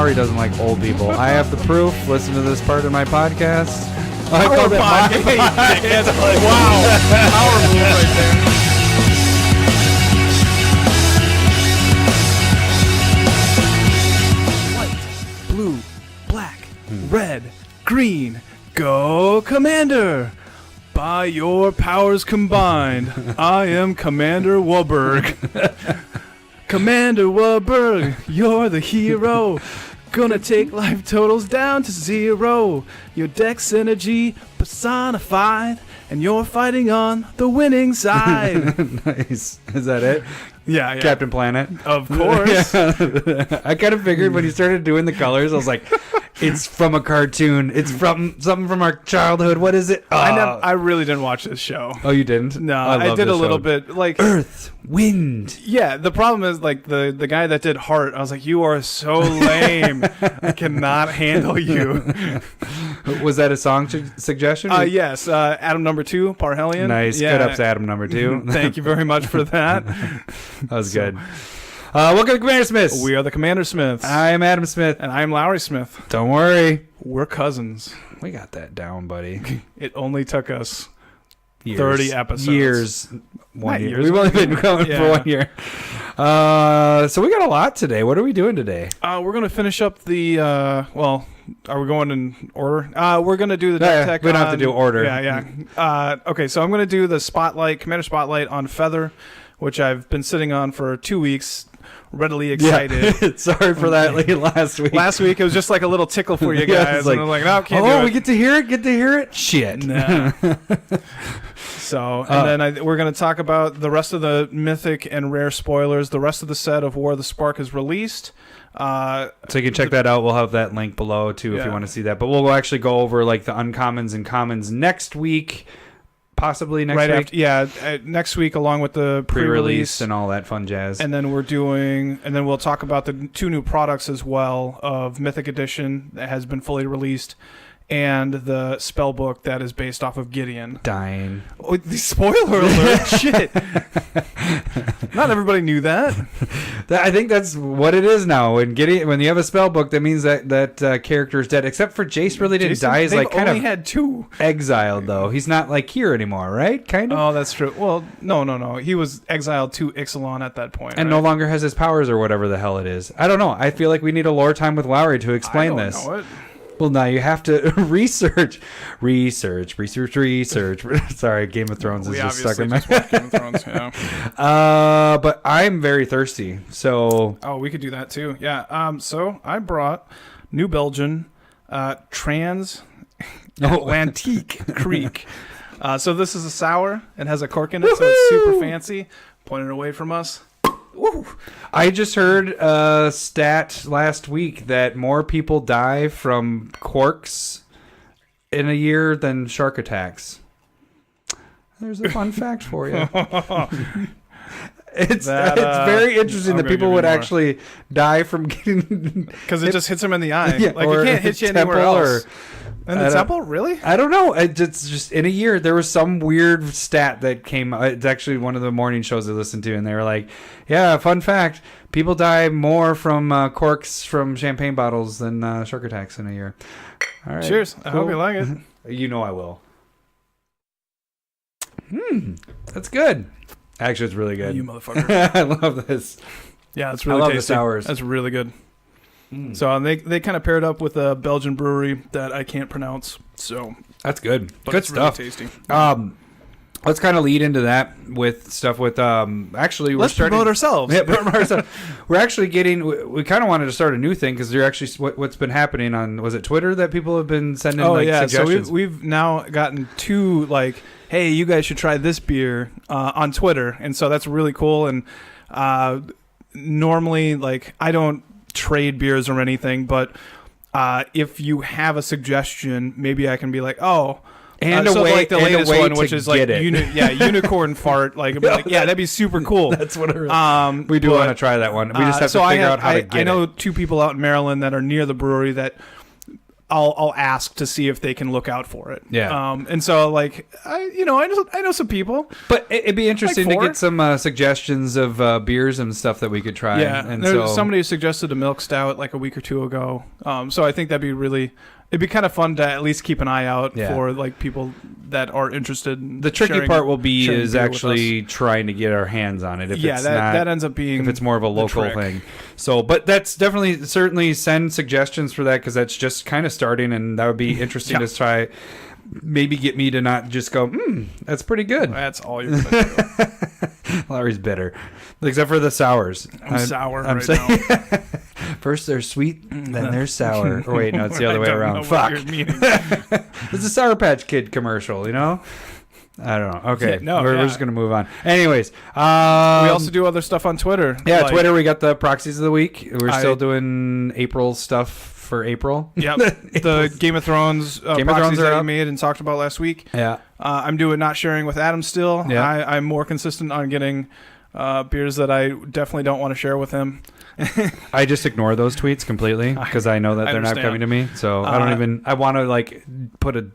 Lowry doesn't like old people. I have the proof. Listen to this part of my podcast. I called it my podcast. Wow. Power move right there. White, blue, black, red, green. Go, Commander! By your powers combined, I am Commander Warburg. Commander Warburg, you're the hero. Gonna take life totals down to 0. Your deck's energy personified, and you're fighting on the winning side. Nice. Is that it? Yeah. Captain Planet. Of course. Yeah. I kind of figured when you started doing the colors, I was like, it's from a cartoon. It's from something from our childhood. What is it? I really didn't watch this show. Oh, you didn't? No, I did a little bit. Like Earth, Wind. Yeah, the problem is like the guy that did Heart. I was like, you are so lame. I cannot handle you. Was that a song suggestion? Yes. Adam number 2, Parhelion. Nice. Yeah. Good ups, Adam number 2. Thank you very much for that. That was good. Welcome to CommanderSmiths. We are the CommanderSmiths. I am Adam Smith. And I am Lowry Smith. Don't worry. We're cousins. We got that down, buddy. It only took us Years. 30 episodes. Years. Not Year. years. We've only been going for 1 year. So we got a lot today. What are we doing today? We're going to finish up the, are we going in order? We're going to do the deck tech. We don't have to do order. Yeah. Okay, so I'm going to do the Commander Spotlight on Feather, which I've been sitting on for 2 weeks. Readily excited. Yeah. Sorry for that last week. Last week it was just like a little tickle for you guys. Like, and I was like, no, can't do it. We get to hear it? Shit. Nah. So, and then we're going to talk about the rest of the mythic and rare spoilers. The rest of the set of War of the Spark is released. So you can check that out. We'll have that link below too if you want to see that. But we'll actually go over like the uncommons and commons next week. Possibly next week. Next week along with the pre-release and all that fun jazz. And then we'll talk about the 2 new products as well of Mythic Edition that has been fully released and the Spellbook that is based off of Gideon. Dying. Oh, the spoiler alert. Shit. Not everybody knew that. I think that's what it is now. When you have a Spellbook, that means that character is dead. Except for Jace really didn't die. He's like kind of had 2. Exiled though. He's not like here anymore, right? Kind of. Oh, that's true. Well, no. He was exiled to Ixalan at that point. And no longer has his powers or whatever the hell it is. I don't know. I feel like we need a lore time with Lowry to explain this. I don't know it. Well, now you have to research. Sorry, Game of Thrones is just stuck in my head. Game of Thrones, yeah. But I'm very thirsty, so... Oh, we could do that too, yeah. So I brought New Belgian Transatlantique Creek. So this is a sour. It has a cork in it, so it's super fancy. Pointing away from us. Woo. I just heard a stat last week that more people die from corks in a year than shark attacks. There's a fun fact for you. It's very interesting that people would actually die from getting... Because it just hits them in the eye. Yeah, like, it can't hit you anywhere else. In the temple? Really? I don't know. It's just in a year, there was some weird stat that came... It's actually one of the morning shows I listened to, and they were like, yeah, fun fact, people die more from corks from champagne bottles than shark attacks in a year. All right. Cheers. Cool. I hope you like it. You know I will. That's good. Actually, it's really good. You motherfucker. I love this. Yeah, it's really tasty. I love the sours. That's really good. So they kind of paired up with a Belgian brewery that I can't pronounce. So that's good. But good it's stuff. Really tasty. Let's kind of lead into that with stuff with actually let's promote ourselves. Yeah, promote ourselves. We're actually getting. We kind of wanted to start a new thing because they're actually what's been happening on, was it Twitter that people have been sending suggestions? So we've now gotten 2 like, hey, you guys should try this beer on Twitter, and so that's really cool. And normally, like, I don't trade beers or anything, but if you have a suggestion, maybe I can be like, oh. And so a way, like the latest one, which is like unicorn fart, like, that'd be super cool. That's what we do want to try that one. We just have to figure out how to get it. I know 2 people out in Maryland that are near the brewery that I'll ask to see if they can look out for it. Yeah. And so like I know some people. But it'd be interesting Like to 4? get some suggestions of beers and stuff that we could try. Yeah, and there's somebody suggested a milk stout like a week or two ago. So I think it'd be kind of fun to at least keep an eye out for like people that are interested. In the tricky part will be is actually us. trying to get our hands on it. If it's that ends up being if it's more of a local thing. So, but that's certainly send suggestions for that because that's just kind of starting, and that would be interesting to try. Maybe get me to not just go, that's pretty good. That's all you're going to do. Larry's bitter. Except for the sours. I'm sour right now. First they're sweet, then they're sour. Or wait, no, it's the other way around. Fuck. It's a Sour Patch Kid commercial, you know? I don't know. Okay, we're just going to move on. Anyways. We also do other stuff on Twitter. Yeah, like, Twitter, we got the Proxies of the Week. We're still doing April stuff for April. Yep. The Game of Thrones proxies that you made and talked about last week. Yeah. I'm doing Not Sharing with Adam still. Yeah. I'm more consistent on getting beers that I definitely don't want to share with him. I just ignore those tweets completely because I know that they're not coming to me. So I want to like put a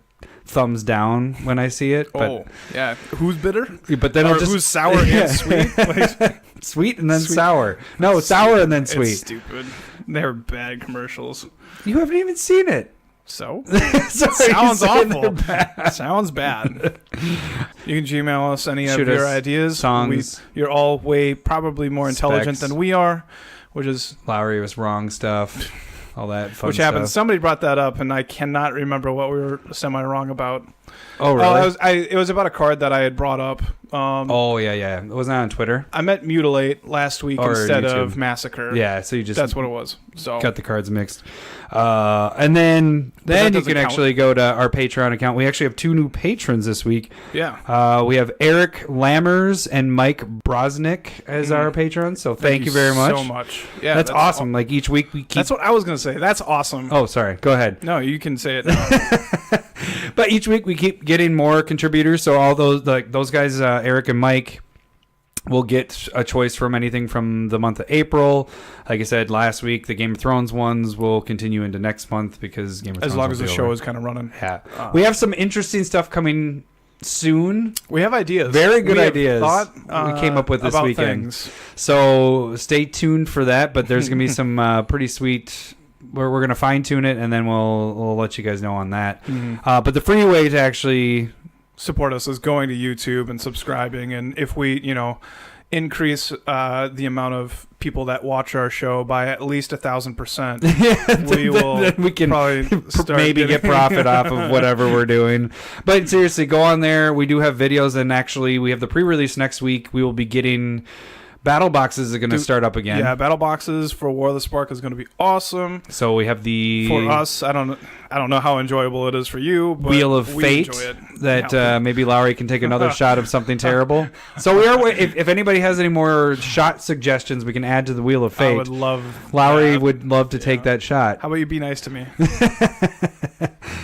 thumbs down when I see it. But, yeah. Who's bitter? But then who's sour and sweet? Like, sweet and then sour. No, sour and then sweet. It's stupid. They're bad commercials. You haven't even seen it. So? Sounds awful. Sounds bad. You can Gmail us any of your ideas. Songs. You're all probably more intelligent than we are, which is... Lowry was wrong stuff. All that fun Which stuff. happened. Somebody brought that up, and I cannot remember what we were semi-wrong about. Oh, really? It was about a card that I had brought up. Yeah. Wasn't that on Twitter? I meant Mutilate last week instead YouTube. of Massacre. Yeah, so you just... That's what it was. So got the cards mixed. And then you can actually go to our Patreon account. We actually have 2 new patrons this week. Yeah. We have Eric Lammers and Mike Brosnick as our patrons. So thank you very much. So much. Yeah, that's awesome. Like each week we keep... That's what I was going to say. That's awesome. Oh, sorry. Go ahead. No, you can say it now. But each week we keep getting more contributors. So all those guys, Eric and Mike, will get a choice from anything from the month of April. Like I said last week, the Game of Thrones ones will continue into next month because Game of Thrones. As long as the show is kind of running. Yeah. We have some interesting stuff coming soon. We have ideas. Very good ideas. We came up with this weekend. Things. So stay tuned for that. But there's going to be some pretty sweet... We're going to fine tune it, and then we'll let you guys know on that. But the free way to actually support us is going to YouTube and subscribing. And if we, increase the amount of people that watch our show by at least 1,000%, we can probably maybe get profit off of whatever we're doing. But seriously, go on there. We do have videos, and actually, we have the pre-release next week. We will be getting... Battle boxes are going to start up again. Yeah, battle boxes for War of the Spark is going to be awesome. So we have for us. I don't know how enjoyable it is for you. But Wheel of Fate enjoy it. That maybe Lowry can take another shot of something terrible. So we are. If anybody has any more shot suggestions, we can add to the Wheel of Fate. I would love. Lowry would love to take that shot. How about you be nice to me?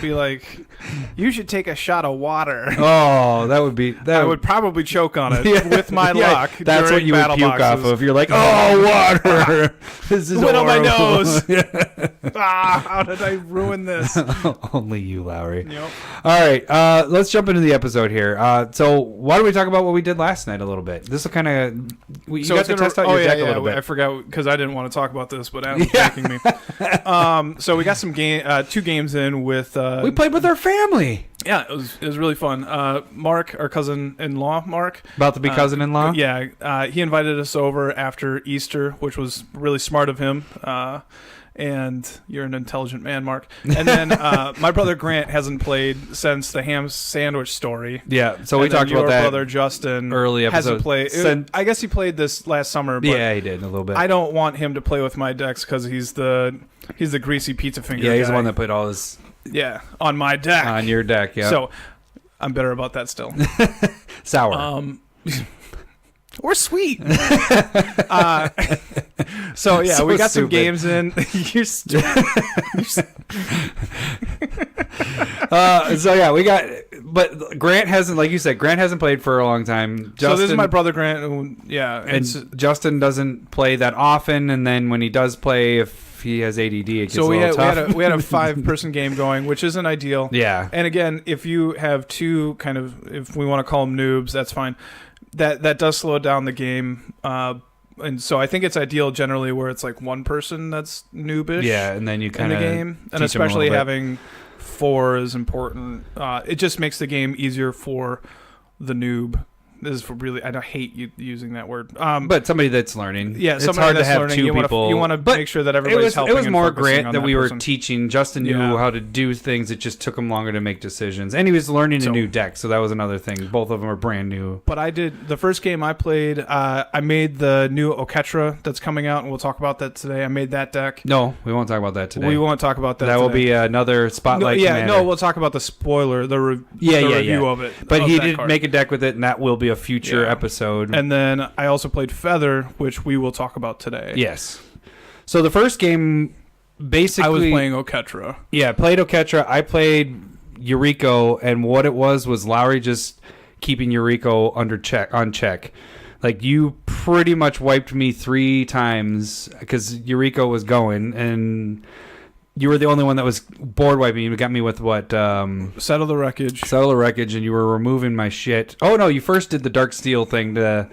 Be like, you should take a shot of water. Oh, that would be. I would probably choke on it with my luck. That's what you would puke off of. You're like, oh, water. This is went on my horrible. nose. How did I ruin this? Only you, Lowry. Yep. All right, let's jump into the episode here. So why don't we talk about what we did last night a little bit? This will kind of... You got to test out your deck a little bit. I forgot because I didn't want to talk about this, but Adam's making me. So we got some 2 games in with... we played with our family. Yeah, it was really fun. Mark, our cousin-in-law, Mark. About to be cousin-in-law? Yeah, he invited us over after Easter, which was really smart of him. And you're an intelligent man, Mark. And then my brother Grant hasn't played since the ham sandwich story. Yeah, so we talked about that. Your brother Justin early episode. Hasn't played. I guess he played this last summer. But yeah, he did a little bit. I don't want him to play with my decks because he's the greasy pizza finger. Yeah, he's guy. the one that put all his. Yeah, on my deck. On your deck, yeah. So I'm better about that still. Sour. Or sweet. So yeah, we got some games in. You're stupid. So yeah, we got. But Grant hasn't, like you said, Grant hasn't played for a long time. Justin, so this is my brother Grant. And Justin doesn't play that often. And then when he does play, if he has ADD, it gets So a little tough. we had a 5-person game going, which isn't ideal. Yeah. And again, if you have two kind of, if we want to call them noobs, that's fine. That does slow down the game. And so I think it's ideal generally where it's like one person that's noobish. Yeah, and then you kind in of the game, and especially having 4 is important. It just makes the game easier for the noob. This is for really, I hate using that word. But somebody that's learning. Yeah, it's hard to have learning. two people. You want to make sure that everybody's helping. It was more Grant that we were person. teaching. Justin knew how to do things. It just took him longer to make decisions. And he was learning a new deck, so that was another thing. Both of them are brand new. But I did, the first game I played, I made the new Oketra that's coming out, and we'll talk about that today. I made that deck. No, we won't talk about that today. We won't talk about that That today. will be another Spotlight Commander. We'll talk about the spoiler, the review of it. But of he that did card. make a deck with it, and that will be a future episode. And then I also played Feather, which we will talk about today. Yes. So the first game, basically, I was playing Oketra. Yeah, I played Oketra. I played Yuriko, and what it was Lowry just keeping Yuriko on check. Like, you pretty much wiped me 3 times because Yuriko was going, and you were the only one that was board wiping. You got me with what? Settle the Wreckage. Settle the Wreckage, and you were removing my shit. Oh, no, you first did the Dark Steel thing to...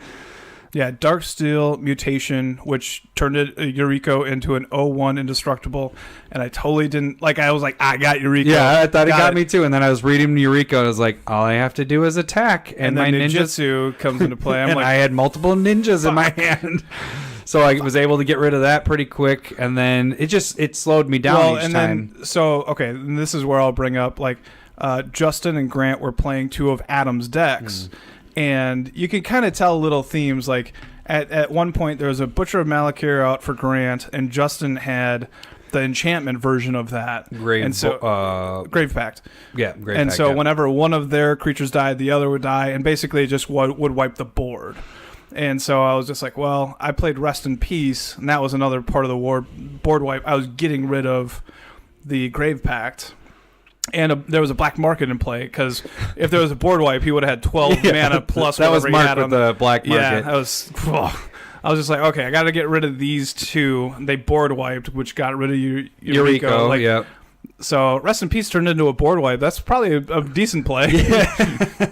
Yeah, Dark Steel Mutation, which turned Yuriko into an 0-1 indestructible, and I totally didn't... Like, I was like, I got Yuriko. Yeah, I thought it got me too, and then I was reading Yuriko, and I was like, all I have to do is attack, and my then ninjas... ninjutsu comes into play. I'm and like, I had multiple ninjas in my hand. So I was able to get rid of that pretty quick, and then it slowed me down each time. And this is where I'll bring up, like, Justin and Grant were playing 2 of Adam's decks, and you can kind of tell little themes. Like, at one point, there was a Butcher of Malakir out for Grant, and Justin had the enchantment version of that. Grave Pact. Yeah, Grave Pact. And so whenever one of their creatures died, the other would die, and basically it just would wipe the board. And so I was just like, well, I played Rest in Peace, and that was another part of the board wipe. I was getting rid of the Grave Pact, and there was a black market in play, because if there was a board wipe, he would have had 12 mana plus that whatever was he had with the black market. Yeah, that was... I was just like, okay, I got to get rid of these 2. They board wiped, which got rid of Yuriko. Like, yeah. So Rest in Peace turned into a board wipe. That's probably a decent play. Yeah.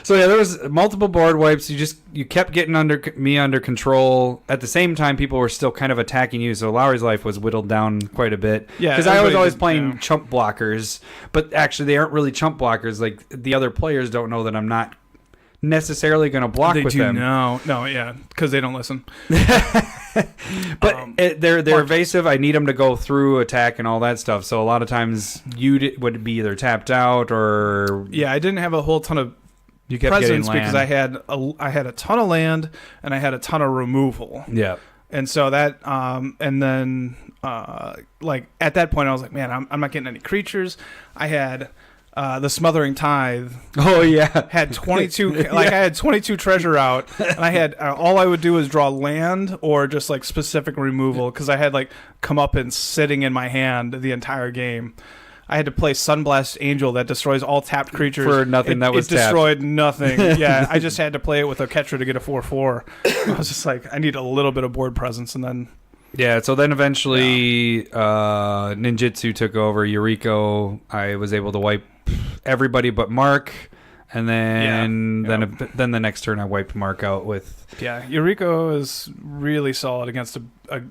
So yeah, there was multiple board wipes. You kept getting me under control. At the same time, people were still kind of attacking you. So Lowry's life was whittled down quite a bit. Yeah, because I was always playing chump blockers, but actually they aren't really chump blockers. Like, the other players don't know that I'm not necessarily going to block with them. No, yeah, because they don't listen. But they're evasive. I need them to go through attack and all that stuff. So a lot of times would be either tapped out or... Yeah, I didn't have a whole ton of presence because I had a ton of land and I had a ton of removal. Yeah. And so that and then like at that point I was like, man, I'm not getting any creatures. I had the Smothering Tithe. Oh yeah. Had 22 I had 22 treasure out, and I had all I would do is draw land or just like specific removal, because I had like Comeuppance sitting in my hand the entire game. I had to play Sunblast Angel that destroys all tapped creatures. For nothing that was tapped. It destroyed nothing. Yeah, I just had to play it with Oketra to get a 4/4. I was just like, I need a little bit of board presence, and then... Yeah, so then eventually Ninjutsu took over. Yuriko, I was able to wipe everybody but Mark. And then then the next turn I wiped Mark out with... Yeah, Yuriko is really solid against a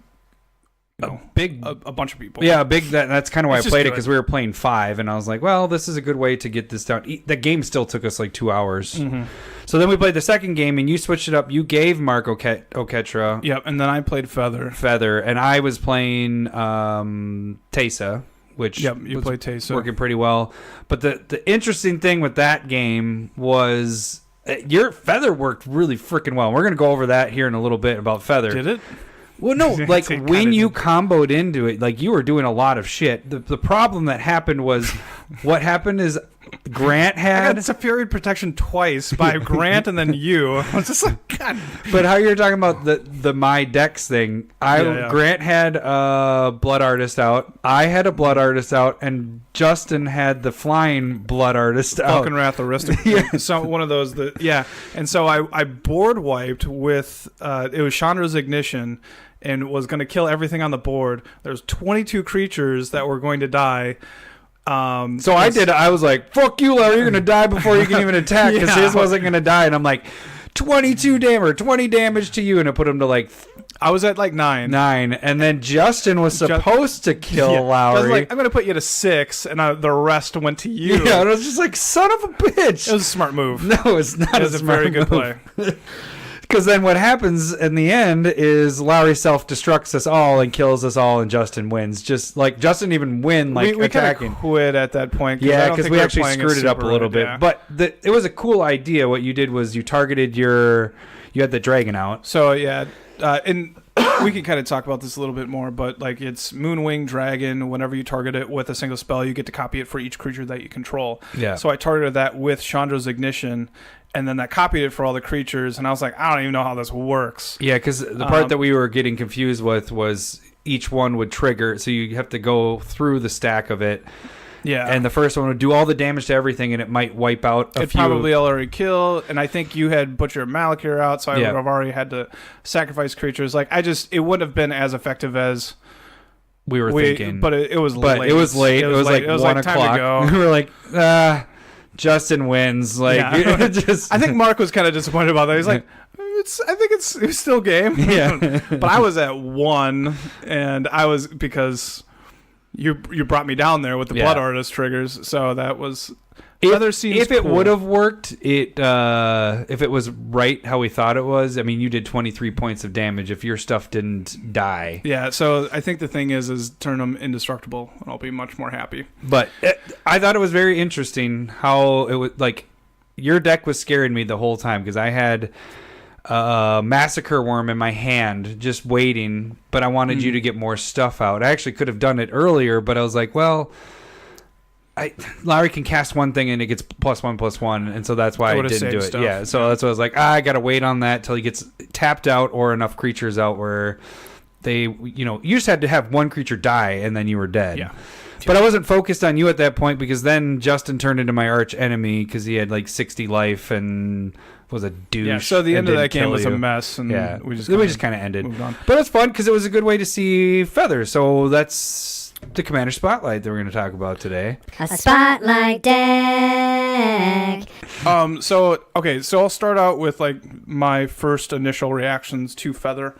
bunch of people. Yeah, that's kind of why I played it, because we were playing 5, and I was like, well, this is a good way to get this down. The game still took us like 2 hours. Mm-hmm. So then we played the second game, and you switched it up. You gave Mark Oketra. Yep, and then I played Feather. And I was playing Teysa, which you played Teysa. Working pretty well. But the interesting thing with that game was your Feather worked really freaking well. We're going to go over that here in a little bit about Feather. Did it? Well, no, like when you comboed into it, like you were doing a lot of shit. The problem that happened was, what happened is Grant I had. got Superior Protection twice by Grant and then you. I was just like, God. But how you're talking about the my decks thing? Grant had a Blood Artist out. I had a Blood Artist out, and Justin had the flying Blood Artist out. Falcon Wrath Aristocrat. So one of those and so I board wiped with it was Chandra's Ignition and was going to kill everything on the board. There's 22 creatures that were going to die. So I was like, fuck you, Larry, you're going to die before you can even attack, because his wasn't going to die. And I'm like, 22 damage, 20 damage to you. And it put him to like... I was at like 9. And then Justin was supposed to kill Lowry. I was like, I'm going to put you to 6, and the rest went to you. Yeah, and I was just like, son of a bitch. It was a smart move. No, it's not. It was a very good play. Because then what happens in the end is Lowry self-destructs us all and kills us all, and Justin wins. Just like Justin didn't even win, like we attacking. We quit at that point. Yeah, because we actually screwed it up a little bit. Yeah. But it was a cool idea. What you did was you targeted you had the dragon out. So yeah, and we can kind of talk about this a little bit more. But like it's Moonwing Dragon. Whenever you target it with a single spell, you get to copy it for each creature that you control. Yeah. So I targeted that with Chandra's Ignition. And then that copied it for all the creatures, and I was like, I don't even know how this works. Yeah, because the part that we were getting confused with was each one would trigger, so you have to go through the stack of it. Yeah. And the first one would do all the damage to everything, and it might wipe out a few. It'd probably already kill, and I think you had Butcher Malakir out, so I would have already had to sacrifice creatures. Like, it wouldn't have been as effective as... We were thinking. But it was late. But it was late. It was like 1 o'clock. We were like, Justin wins. Like, I think Mark was kind of disappointed about that. He's like, I think it was still game. Yeah. But I was at 1, and I was because you brought me down there with the Blood Artist triggers. So that was. If it would have worked, if it was right how we thought it was, I mean, you did 23 points of damage if your stuff didn't die. Yeah, so I think the thing is turn them indestructible, and I'll be much more happy. But I thought it was very interesting how it was, like, your deck was scaring me the whole time, because I had a Massacre Worm in my hand just waiting, but I wanted you to get more stuff out. I actually could have done it earlier, but I was like, well... Lowry can cast one thing and it gets +1/+1, and so that's why I didn't do it. Stuff. Yeah, so that's why I was like, I gotta wait on that till he gets tapped out or enough creatures out where they, you just had to have one creature die and then you were dead. Yeah. But I wasn't focused on you at that point, because then Justin turned into my arch enemy because he had like 60 life and was a douche. Yeah, so the end of that game was a mess, and we just kind of ended. Moved on. But it's fun because it was a good way to see Feather. So that's the Commander Spotlight that we're going to talk about today. A Spotlight deck. So I'll start out with like my first initial reactions to Feather,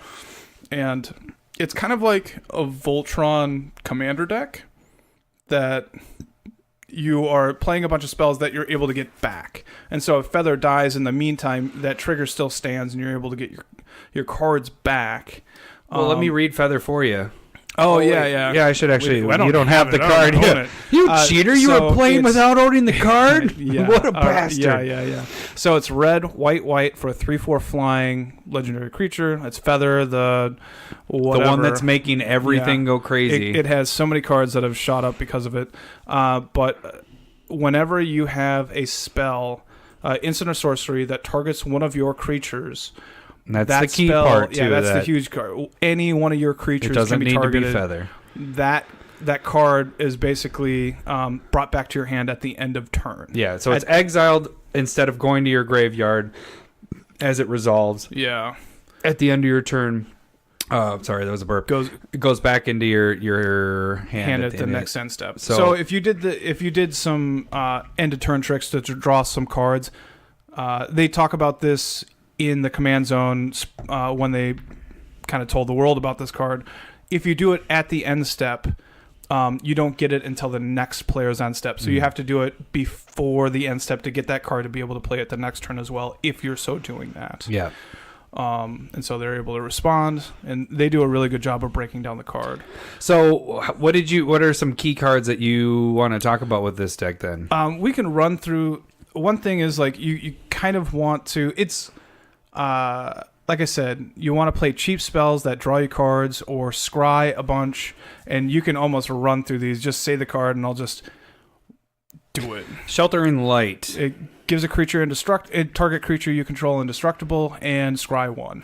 and it's kind of like a Voltron Commander deck that you are playing a bunch of spells that you're able to get back. And so if Feather dies in the meantime, that trigger still stands, and you're able to get your cards back. Well, let me read Feather for you. Oh, yeah. Yeah, I should actually. You don't have the card. You cheater! You were playing without owning the card. What a bastard! Yeah. So it's red, white for a 3/4 flying legendary creature. It's Feather, the one that's making everything go crazy. It has so many cards that have shot up because of it. But whenever you have a spell, instant or sorcery that targets one of your creatures. That's the key part, too. Yeah, that's the huge card. Any one of your creatures can be targeted. It doesn't need to be Feather. That card is basically brought back to your hand at the end of turn. Yeah, so it's exiled instead of going to your graveyard as it resolves. Yeah. At the end of your turn. Sorry, that was a burp. It goes back into your hand at the next end step. So if you did some end of turn tricks to draw some cards, they talk about this in the command zone when they kind of told the world about this card. If you do it at the end step, you don't get it until the next player's end step. So you have to do it before the end step to get that card to be able to play it the next turn as well, if you're so doing that. Yeah. And so they're able to respond, and they do a really good job of breaking down the card. So what are some key cards that you want to talk about with this deck then? We can run through. One thing is like you kind of want to, it's like I said, you want to play cheap spells that draw you cards or scry a bunch, and you can almost run through these. Just say the card, and I'll just do it. Sheltering Light. It gives a target creature you control indestructible, and scry 1.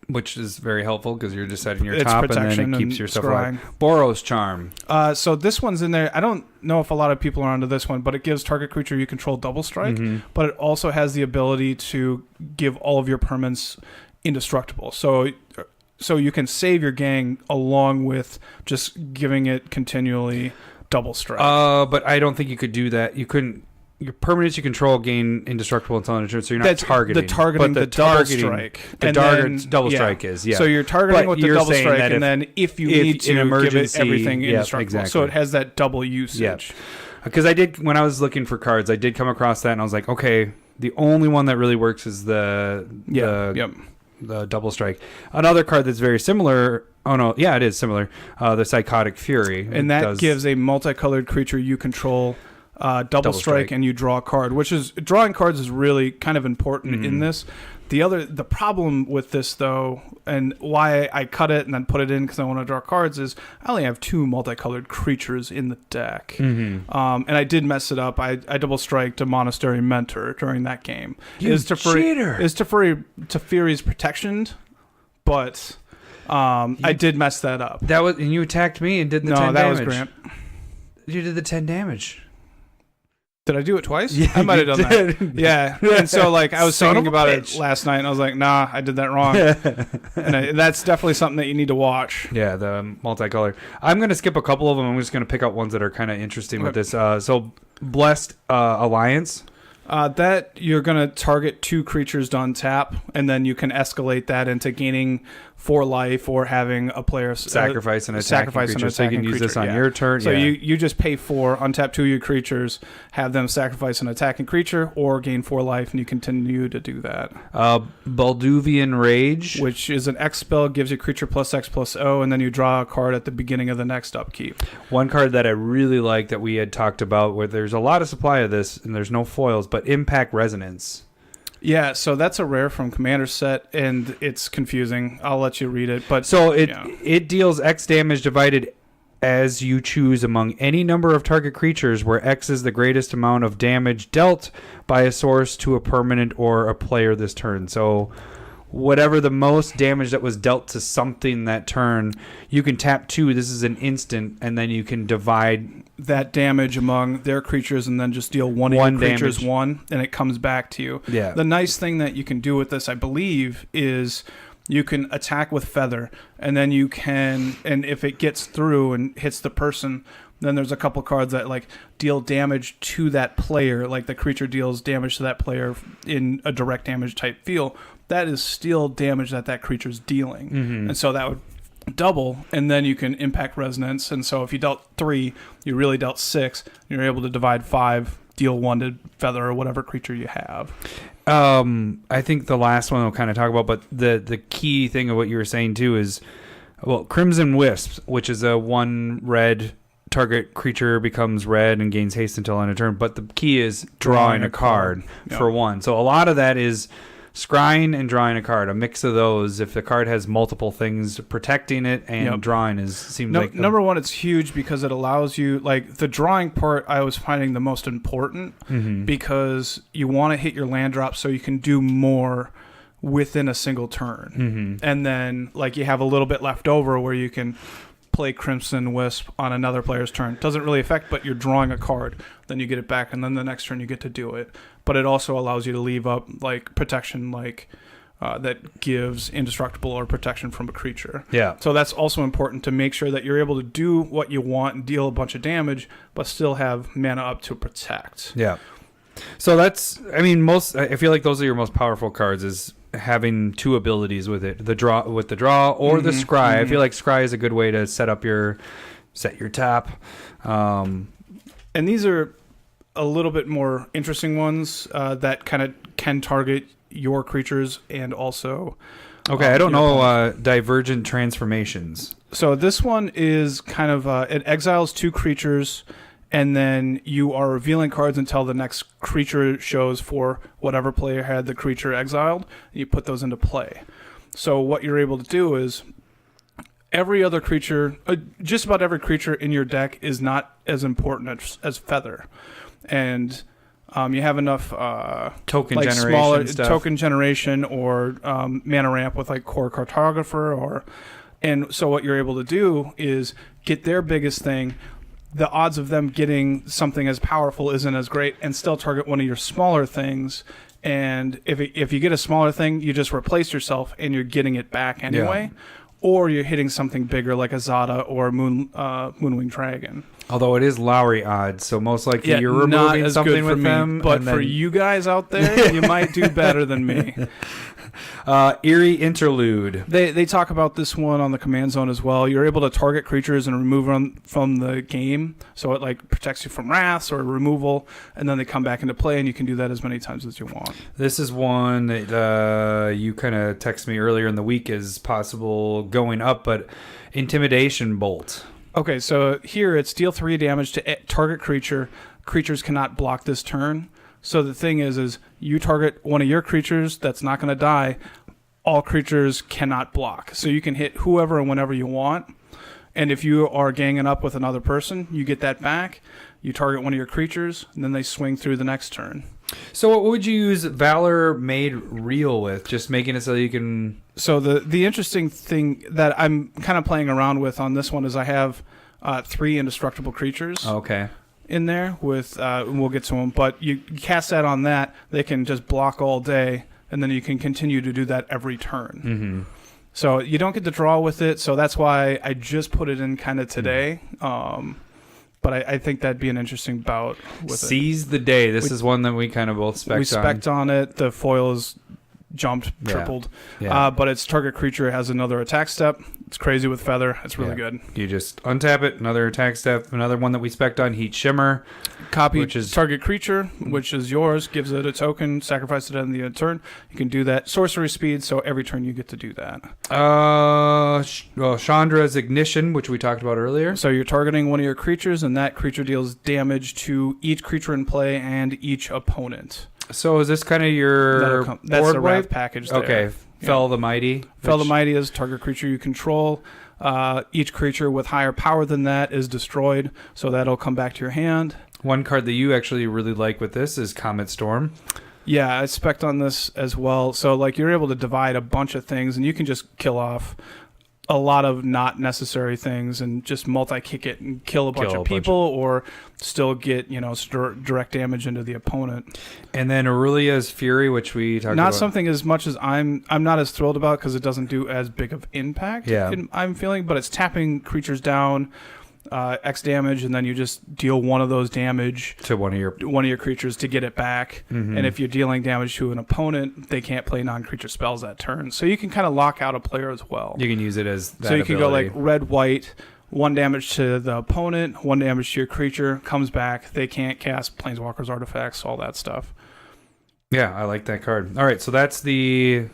Which is very helpful because you're just setting your It's top and protection then it keeps and yourself scrying. alive. Boros Charm. So this one's in there. I don't know if a lot of people are onto this one, but it gives target creature you control double strike, but it also has the ability to give all of your permanents indestructible. So you can save your gang along with just giving it continually double strike. But I don't think you could do that. You couldn't. Your permanents you control gain indestructible until end of turn, so you're not targeting. The targeting, but the double strike. Double strike is, yeah. So you're targeting But with the you're double saying strike, that and then if you need to, in give it emergency, everything yeah, indestructible. exactly. So it has that double usage. Yeah. Because I did, when I was looking for cards, I did come across that, and I was like, okay, the only one that really works is the double strike. Another card that's very similar. Oh no, yeah, it is similar. The Psychotic Fury, and that gives a multicolored creature you control double strike, and you draw a card. Drawing cards is really kind of important in this. The problem with this, though, and why I cut it and then put it in because I want to draw cards, is I only have 2 multicolored creatures in the deck. And I did mess it up. I double striked a Monastery Mentor during that game. You cheater! Teferi's protection, but I did mess that up. And you attacked me and did the 10 damage. No, that was Grant. You did the 10 damage. Did I do it twice? Yeah, I might have done that. Yeah. And so, I was thinking about it last night, and I was like, nah, I did that wrong. And that's definitely something that you need to watch. Yeah, the multicolor. I'm going to skip a couple of them. I'm just going to pick out ones that are kind of interesting with this. So, Blessed Alliance. That you're going to target 2 creatures to untap, and then you can escalate that into gaining 4 life or having a player sacrifice an attacking creature. So you can use this on your turn. So you just pay 4, untap 2 of your creatures, have them sacrifice an attacking creature, or gain 4 life, and you continue to do that. Balduvian Rage, which is an X spell, gives you creature +X+O, and then you draw a card at the beginning of the next upkeep. One card that I really like that we had talked about, where there's a lot of supply of this, and there's no foils, but Impact Resonance. Yeah, so that's a rare from Commander set, and it's confusing. I'll let you read it. But so it deals X damage divided as you choose among any number of target creatures, where X is the greatest amount of damage dealt by a source to a permanent or a player this turn. So whatever the most damage that was dealt to something that turn, you can tap 2. This is an instant, and then you can divide that damage among their creatures, and then just deal one of your creatures 1, and it comes back to you. Yeah. The nice thing that you can do with this, I believe, is you can attack with Feather, and then you can, and if it gets through and hits the person, then there's a couple cards that deal damage to that player, like the creature deals damage to that player in a direct damage type feel. That is still damage that creature's dealing. And so that would double, and then you can Impact Resonance. And so if you dealt 3, you really dealt 6. You're able to divide 5, deal 1 to Feather or whatever creature you have. I think the last one we'll kind of talk about, but the key thing of what you were saying too is, Crimson Wisps, which is a 1 red target creature becomes red and gains haste until end of turn. But the key is drawing a card for 1. So a lot of that is scrying and drawing a card, a mix of those. If the card has multiple things, protecting it and drawing seems like number one. It's huge because it allows you, the drawing part I was finding the most important, because you want to hit your land drop so you can do more within a single turn, and then you have a little bit left over where you can play Crimson Wisp on another player's turn. Doesn't really affect, but you're drawing a card, then you get it back, and then the next turn you get to do it. But it also allows you to leave up protection that gives indestructible or protection from a creature. Yeah. So that's also important to make sure that you're able to do what you want and deal a bunch of damage, but still have mana up to protect. Yeah. So that's, I feel like those are your most powerful cards, is having 2 abilities with it, the draw or the scry. I feel like scry is a good way to set your top. And these are a little bit more interesting ones that kind of can target your creatures and also I don't know Divergent Transformations. So this one is kind of it exiles 2 creatures, and then you are revealing cards until the next creature shows for whatever player had the creature exiled. You put those into play. So what you're able to do is every other creature, just about every creature in your deck is not as important as Feather. and you have enough token like generation smaller stuff. token generation or mana ramp with like Core Cartographer, and so what you're able to do is get their biggest thing. The odds of them getting something as powerful isn't as great, and still target one of your smaller things. And if you get a smaller thing, you just replace yourself, and you're getting it back anyway. Yeah. Or you're hitting something bigger like a Zada or Moonwing Dragon. Although it is Lowry odds, so most likely you're not removing as something good for with me, them. but and for then you guys out there, you might do better than me. Eerie Interlude. They talk about this one on the command zone as well. You're able to target creatures and remove them from the game, so it like protects you from wraths or removal, and then they come back into play, and you can do that as many times as you want. This is one that you kind of texted me earlier in the week as possible going up, but Intimidation Bolt. Okay, so here it's deal 3 damage to target creature. Creatures cannot block this turn. So the thing is you target one of your creatures that's not going to die. All creatures cannot block. So you can hit whoever and whenever you want. And if you are ganging up with another person, you get that back. You target one of your creatures, and then they swing through the next turn. So what would you use Valor Made Real with? Just making it so you can... So the interesting thing that I'm kind of playing around with on this one is I have 3 indestructible creatures. Okay. In there with, and we'll get to them, but you cast that on that, they can just block all day, and then you can continue to do that every turn. Mm-hmm. So you don't get to draw with it, so that's why I just put it in kind of today. But I think that'd be an interesting bout with it. Seize the Day. This is one that we kind of both spec'd on. We spec'd on it. The foil is jumped, tripled. Yeah. But its target creature has another attack step. It's crazy with Feather. It's really good. You just untap it, another attack step, another one that we spec'd on, Heat Shimmer. Copy which is target creature, which is yours, gives it a token, sacrifice it at the end of the turn. You can do that. Sorcery speed, so every turn you get to do that. Chandra's Ignition, which we talked about earlier. So you're targeting one of your creatures, and that creature deals damage to each creature in play and each opponent. So is this kind of your that's board a wrath wipe? package there. Okay. Yeah. Fell the Mighty. Fell the Mighty is target creature you control. Each creature with higher power than that is destroyed, so that'll come back to your hand. One card that you actually really like with this is Comet Storm. Yeah, I spec'd on this as well. So like you're able to divide a bunch of things, and you can just kill off a lot of not necessary things and just multi-kick it and kill a bunch of people or still get, direct damage into the opponent. And then Aurelia's Fury, which we talked about. Not something as much as I'm not as thrilled about because it doesn't do as big of impact. Yeah. I'm feeling, but it's tapping creatures down X damage, and then you just deal one of those damage to one of your creatures to get it back. Mm-hmm. And if you're dealing damage to an opponent, they can't play non-creature spells that turn. So you can kind of lock out a player as well. You can use it as that so you ability. can go like red, white, 1 damage to the opponent, 1 damage to your creature, comes back. They can't cast Planeswalkers, artifacts, all that stuff. Yeah, I like that card. All right, so that's the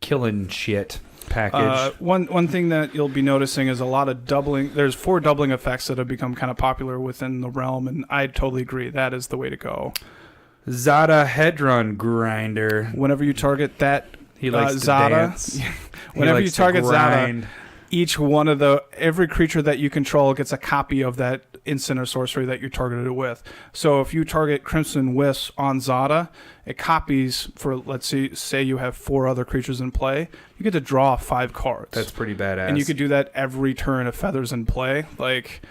killing shit package. One thing that you'll be noticing is a lot of doubling. There's 4 doubling effects that have become kind of popular within the realm, and I totally agree. That is the way to go. Zada Hedron Grinder. Whenever you target that He likes Zada, to dance. whenever you target grind. Zada, every creature that you control gets a copy of that instant or sorcery that you targeted it with. So if you target Crimson Wisps on Zada, it copies for, let's say you have 4 other creatures in play, you get to draw 5 cards. That's pretty badass. And you could do that every turn if Feather's in play. Like,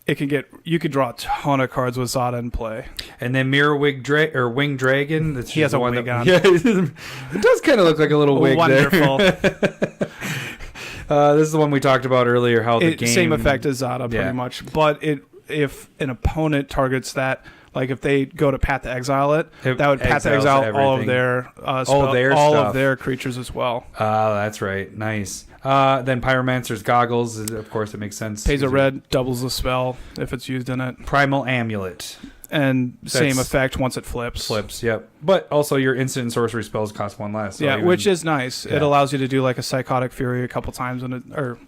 you could draw a ton of cards with Zada in play. And then Mirror Winged Dragon. That's he has a one wig on. Yeah, it does kind of look like a little wig. Wonderful. This is the one we talked about earlier. How the game same effect as Zada, pretty much. But if an opponent targets that, like if they go to Path to Exile that would Path to Exile all of their of their creatures as well. Oh, that's right. Nice. Then Pyromancer's Goggles. Of course, it makes sense. Pays a red, doubles the spell if it's used in it. Primal Amulet. And same effect once it flips. Flips, yep. But also your instant and sorcery spells cost 1 less. So which is nice. Yeah. It allows you to do like a Psychotic Fury a couple times or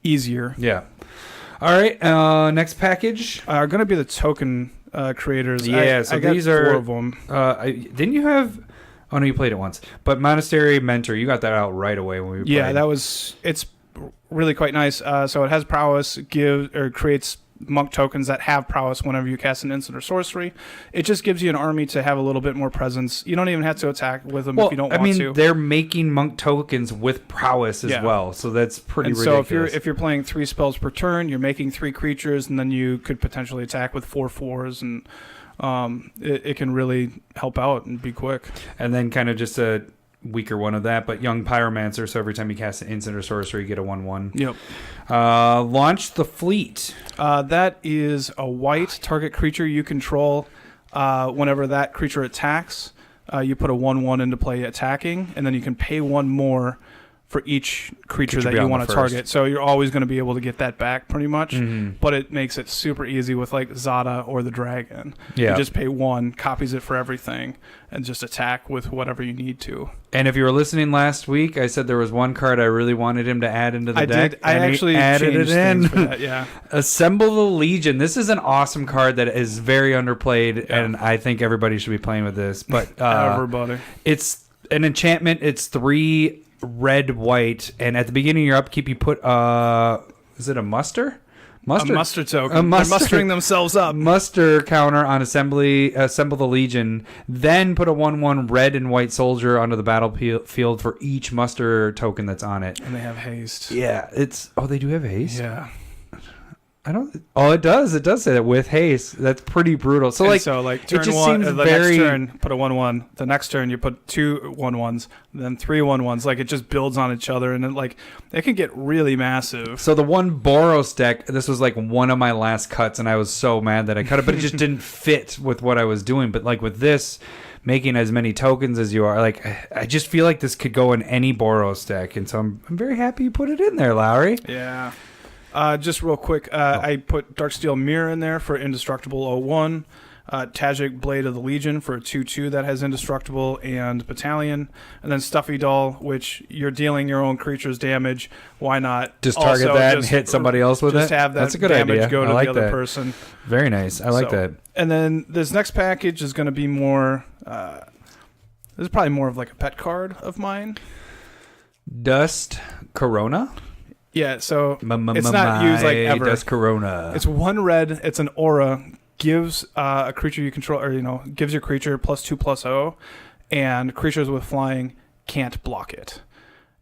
easier. Yeah. All right. Next package are going to be the token creators. Yeah, so these are 4 of them. Didn't you have? Oh no, you played it once. But Monastery Mentor, you got that out right away when we played. Yeah, it's really quite nice. So it has prowess, creates monk tokens that have prowess whenever you cast an instant or sorcery. It just gives you an army to have a little bit more presence. You don't even have to attack with them if you don't want to. They're making monk tokens with prowess as well, so that's pretty ridiculous. So if you're playing 3 spells per turn, you're making 3 creatures, and then you could potentially attack with 4 4s, and it can really help out and be quick. And then kind of just a weaker one of that, but Young Pyromancer, so every time you cast an instant or sorcery, you get a 1/1. Yep. Launch the Fleet. That is a white target creature you control. Whenever that creature attacks, you put a 1/1 into play attacking, and then you can pay 1 more for each creature that you want to target. So you're always going to be able to get that back pretty much, but it makes it super easy with like Zada or the Dragon. Yeah. You just pay 1, copies it for everything, and just attack with whatever you need to. And if you were listening last week, I said there was one card I really wanted him to add into the deck. I actually added it in. For that, yeah. Assemble the Legion. This is an awesome card that is very underplayed, and I think everybody should be playing with this. But everybody. It's an enchantment. It's 3 red, white, and at the beginning of your upkeep, you put is it a muster? A muster token. They're mustering themselves up. Muster counter on assemble the Legion. Then put a 1/1 red and white soldier onto the battlefield for each muster token that's on it. And they have haste. Yeah, they do have haste. Yeah. I don't. Oh, it does. It does say that with haste. That's pretty brutal. So turn it just 1, seems the very. Next turn, put a 1/1. The next turn, you put 2 1/1s, then 3 1/1s. Like it just builds on each other, and it can get really massive. So the one Boros deck, this was like one of my last cuts, and I was so mad that I cut it, but it just didn't fit with what I was doing. But like with this, making as many tokens as you are, like I just feel like this could go in any Boros deck, and so I'm very happy you put it in there, Lowry. Yeah. Just real quick, I put Darksteel Mirror in there for Indestructible 01, Tajik Blade of the Legion for a 2/2 that has Indestructible and Battalion, and then Stuffy Doll, which you're dealing your own creatures damage. Why not just target also and hit somebody else with just it? Have that That's a good damage idea. go to like the other that. person. Very nice. I like that. And then this next package is going to be more. This is probably more of like a pet card of mine. Dust Corona. Yeah, so it's not used like ever. Dust Corona. It's 1 red. It's an aura. Gives a creature you control, or gives your creature +2/+0, and creatures with flying can't block it.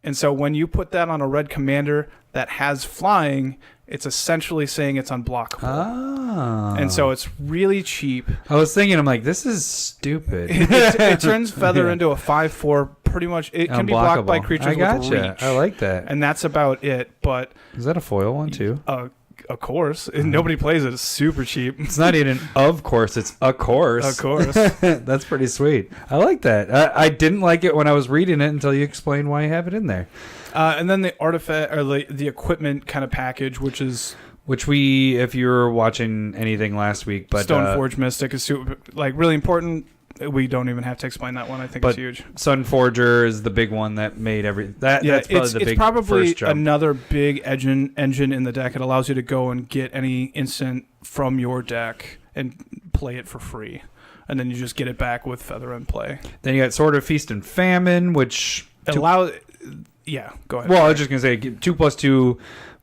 And so when you put that on a red commander that has flying, it's essentially saying it's unblockable. Ah. And so it's really cheap. I was thinking, I'm like, this is stupid. It turns Feather into a 5/4. Pretty much, it can be blocked by creatures with reach. I like that. And that's about it. But is that a foil one too? Of course. Nobody plays it. It's super cheap. It's not even of course. It's a course. Of course. That's pretty sweet. I like that. I didn't like it when I was reading it until you explained why you have it in there. And then the artifact or the equipment kind of package, which if you were watching anything last week, but Stoneforge Mystic is super, really important. We don't even have to explain that one. I think it's huge. Sunforger is the big one that made that's probably another big engine in the deck. It allows you to go and get any instant from your deck and play it for free, and then you just get it back with Feather in play. Then you got Sword of Feast and Famine, which allows. Yeah, go ahead. Well, I was just gonna say 2/2,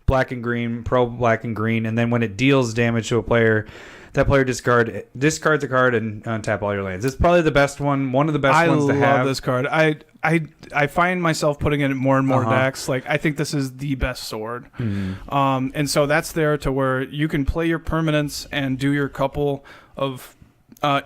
black and green, black and green, and then when it deals damage to a player, that player discards a card and untap all your lands. It's probably the best one of the best ones to have. I love this card. I find myself putting it in more and more decks. Like I think this is the best sword. Mm-hmm. And so that's there to where you can play your permanents and do your couple of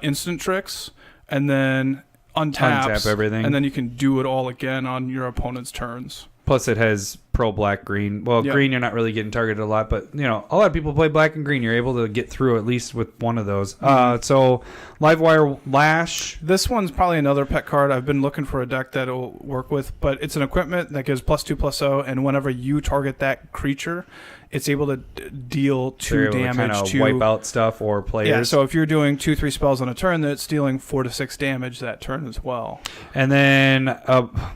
instant tricks, and then untap everything, and then you can do it all again on your opponent's turns. Plus, it has black, green. Well, green, you're not really getting targeted a lot, but a lot of people play black and green. You're able to get through at least with one of those. So, Livewire Lash. This one's probably another pet card. I've been looking for a deck that it'll work with, but it's an equipment that gives +2/+0, and whenever you target that creature, it's able to deal 2 damage to wipe out stuff or players. Yeah, so if you're doing 2-3 spells on a turn, then it's dealing 4 to 6 damage that turn as well. And then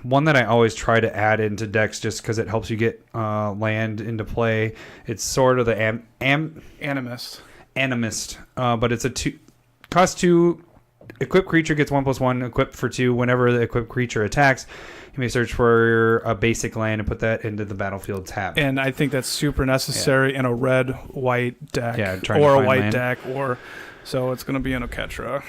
one that I always try to add into decks just because it helps you get land into play. It's sort of the Animist. But it's cost 2 equipped creature gets 1/1, equipped for 2. Whenever the equipped creature attacks, you may search for a basic land and put that into the battlefield tap. And I think that's super necessary in a red-white deck, or a white land. Deck, so it's going to be in Oketra.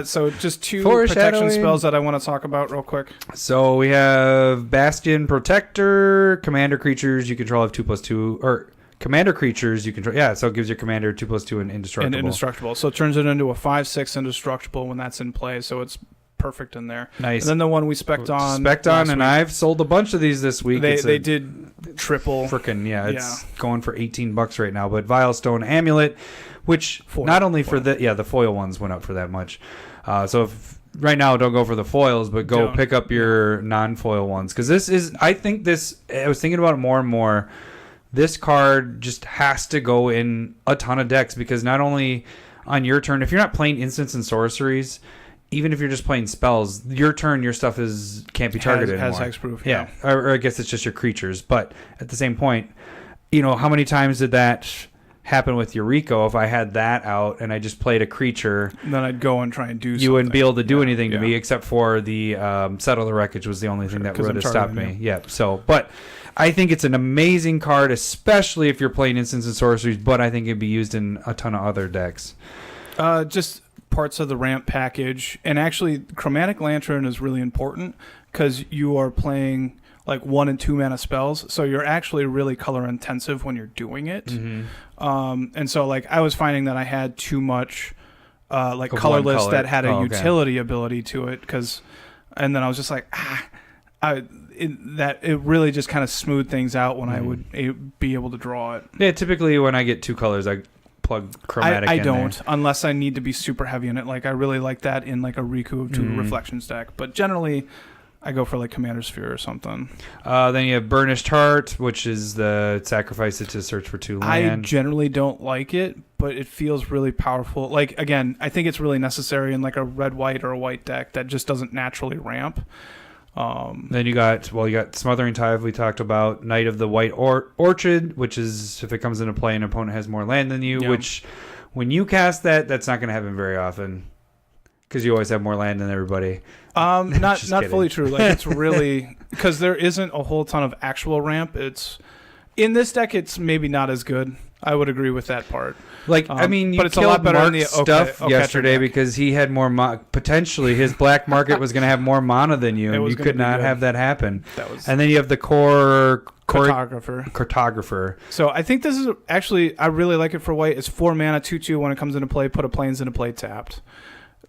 So just 2 protection spells that I want to talk about real quick. So we have Bastion Protector. Commander creatures you control have 2/2, or commander creatures you control. Yeah, so it gives your commander 2/2 and indestructible. And indestructible. So it turns it into a 5/6 indestructible when that's in play. So it's perfect in there. Nice. And then the one we spec'd on, and I've sold a bunch of these this week. They did triple. Frickin', it's going for $18 right now. But Vilestone Amulet, which foil, not only for the foil ones went up for that much. So if right now don't go for the foils, but pick up your non-foil ones, because I was thinking about it more and more. This card just has to go in a ton of decks, because not only on your turn, if you're not playing instants and sorceries, even if you're just playing spells, your turn, your stuff can't be targeted anymore. Has hexproof. Yeah. Or I guess it's just your creatures. But at the same point, how many times did that happen with Yuriko? If I had that out and I just played a creature, then I'd go and try and do something. You wouldn't be able to do anything to me, except for the Settle the Wreckage was the only thing that would have stopped me. Yeah. So, but I think it's an amazing card, especially if you're playing instants and sorceries, but I think it'd be used in a ton of other decks. Just parts of the ramp package. And actually, Chromatic Lantern is really important, because you are playing like 1 and 2 mana spells, so you're actually really color intensive when you're doing it. Mm-hmm. And so like I was finding that I had too much colorless that had a utility ability to it, and then I was just like it really just kind of smoothed things out when I would be able to draw it. Yeah, typically when I get 2 colors, I plug chromatic I in don't there. Unless I need to be super heavy in it. Like I really like that in like a Riku of 2 Reflections deck, but generally I go for like Commander Sphere or something. Then you have Burnished Heart, which is the sacrifice it to search for 2 land. I generally don't like it, but it feels really powerful. Like, again, I think it's really necessary in like a red-white or a white deck that just doesn't naturally ramp. Then you got Smothering Tithe we talked about. Knight of the White Orchid, which is if it comes into play, an opponent has more land than you, which when you cast that's not going to happen very often, because you always have more land than everybody. Not fully true. Like it's really because there isn't a whole ton of actual ramp. It's in this deck. It's maybe not as good. I would agree with that part. Like I mean, but it's a lot better Mark's in the stuff yesterday because he had more potentially his black market was going to have more mana than you, and you could not have that happen. And then you have the cartographer. So I think this is actually I really like it for white. It's 4 mana, 2/2. When it comes into play, put a plains into play tapped.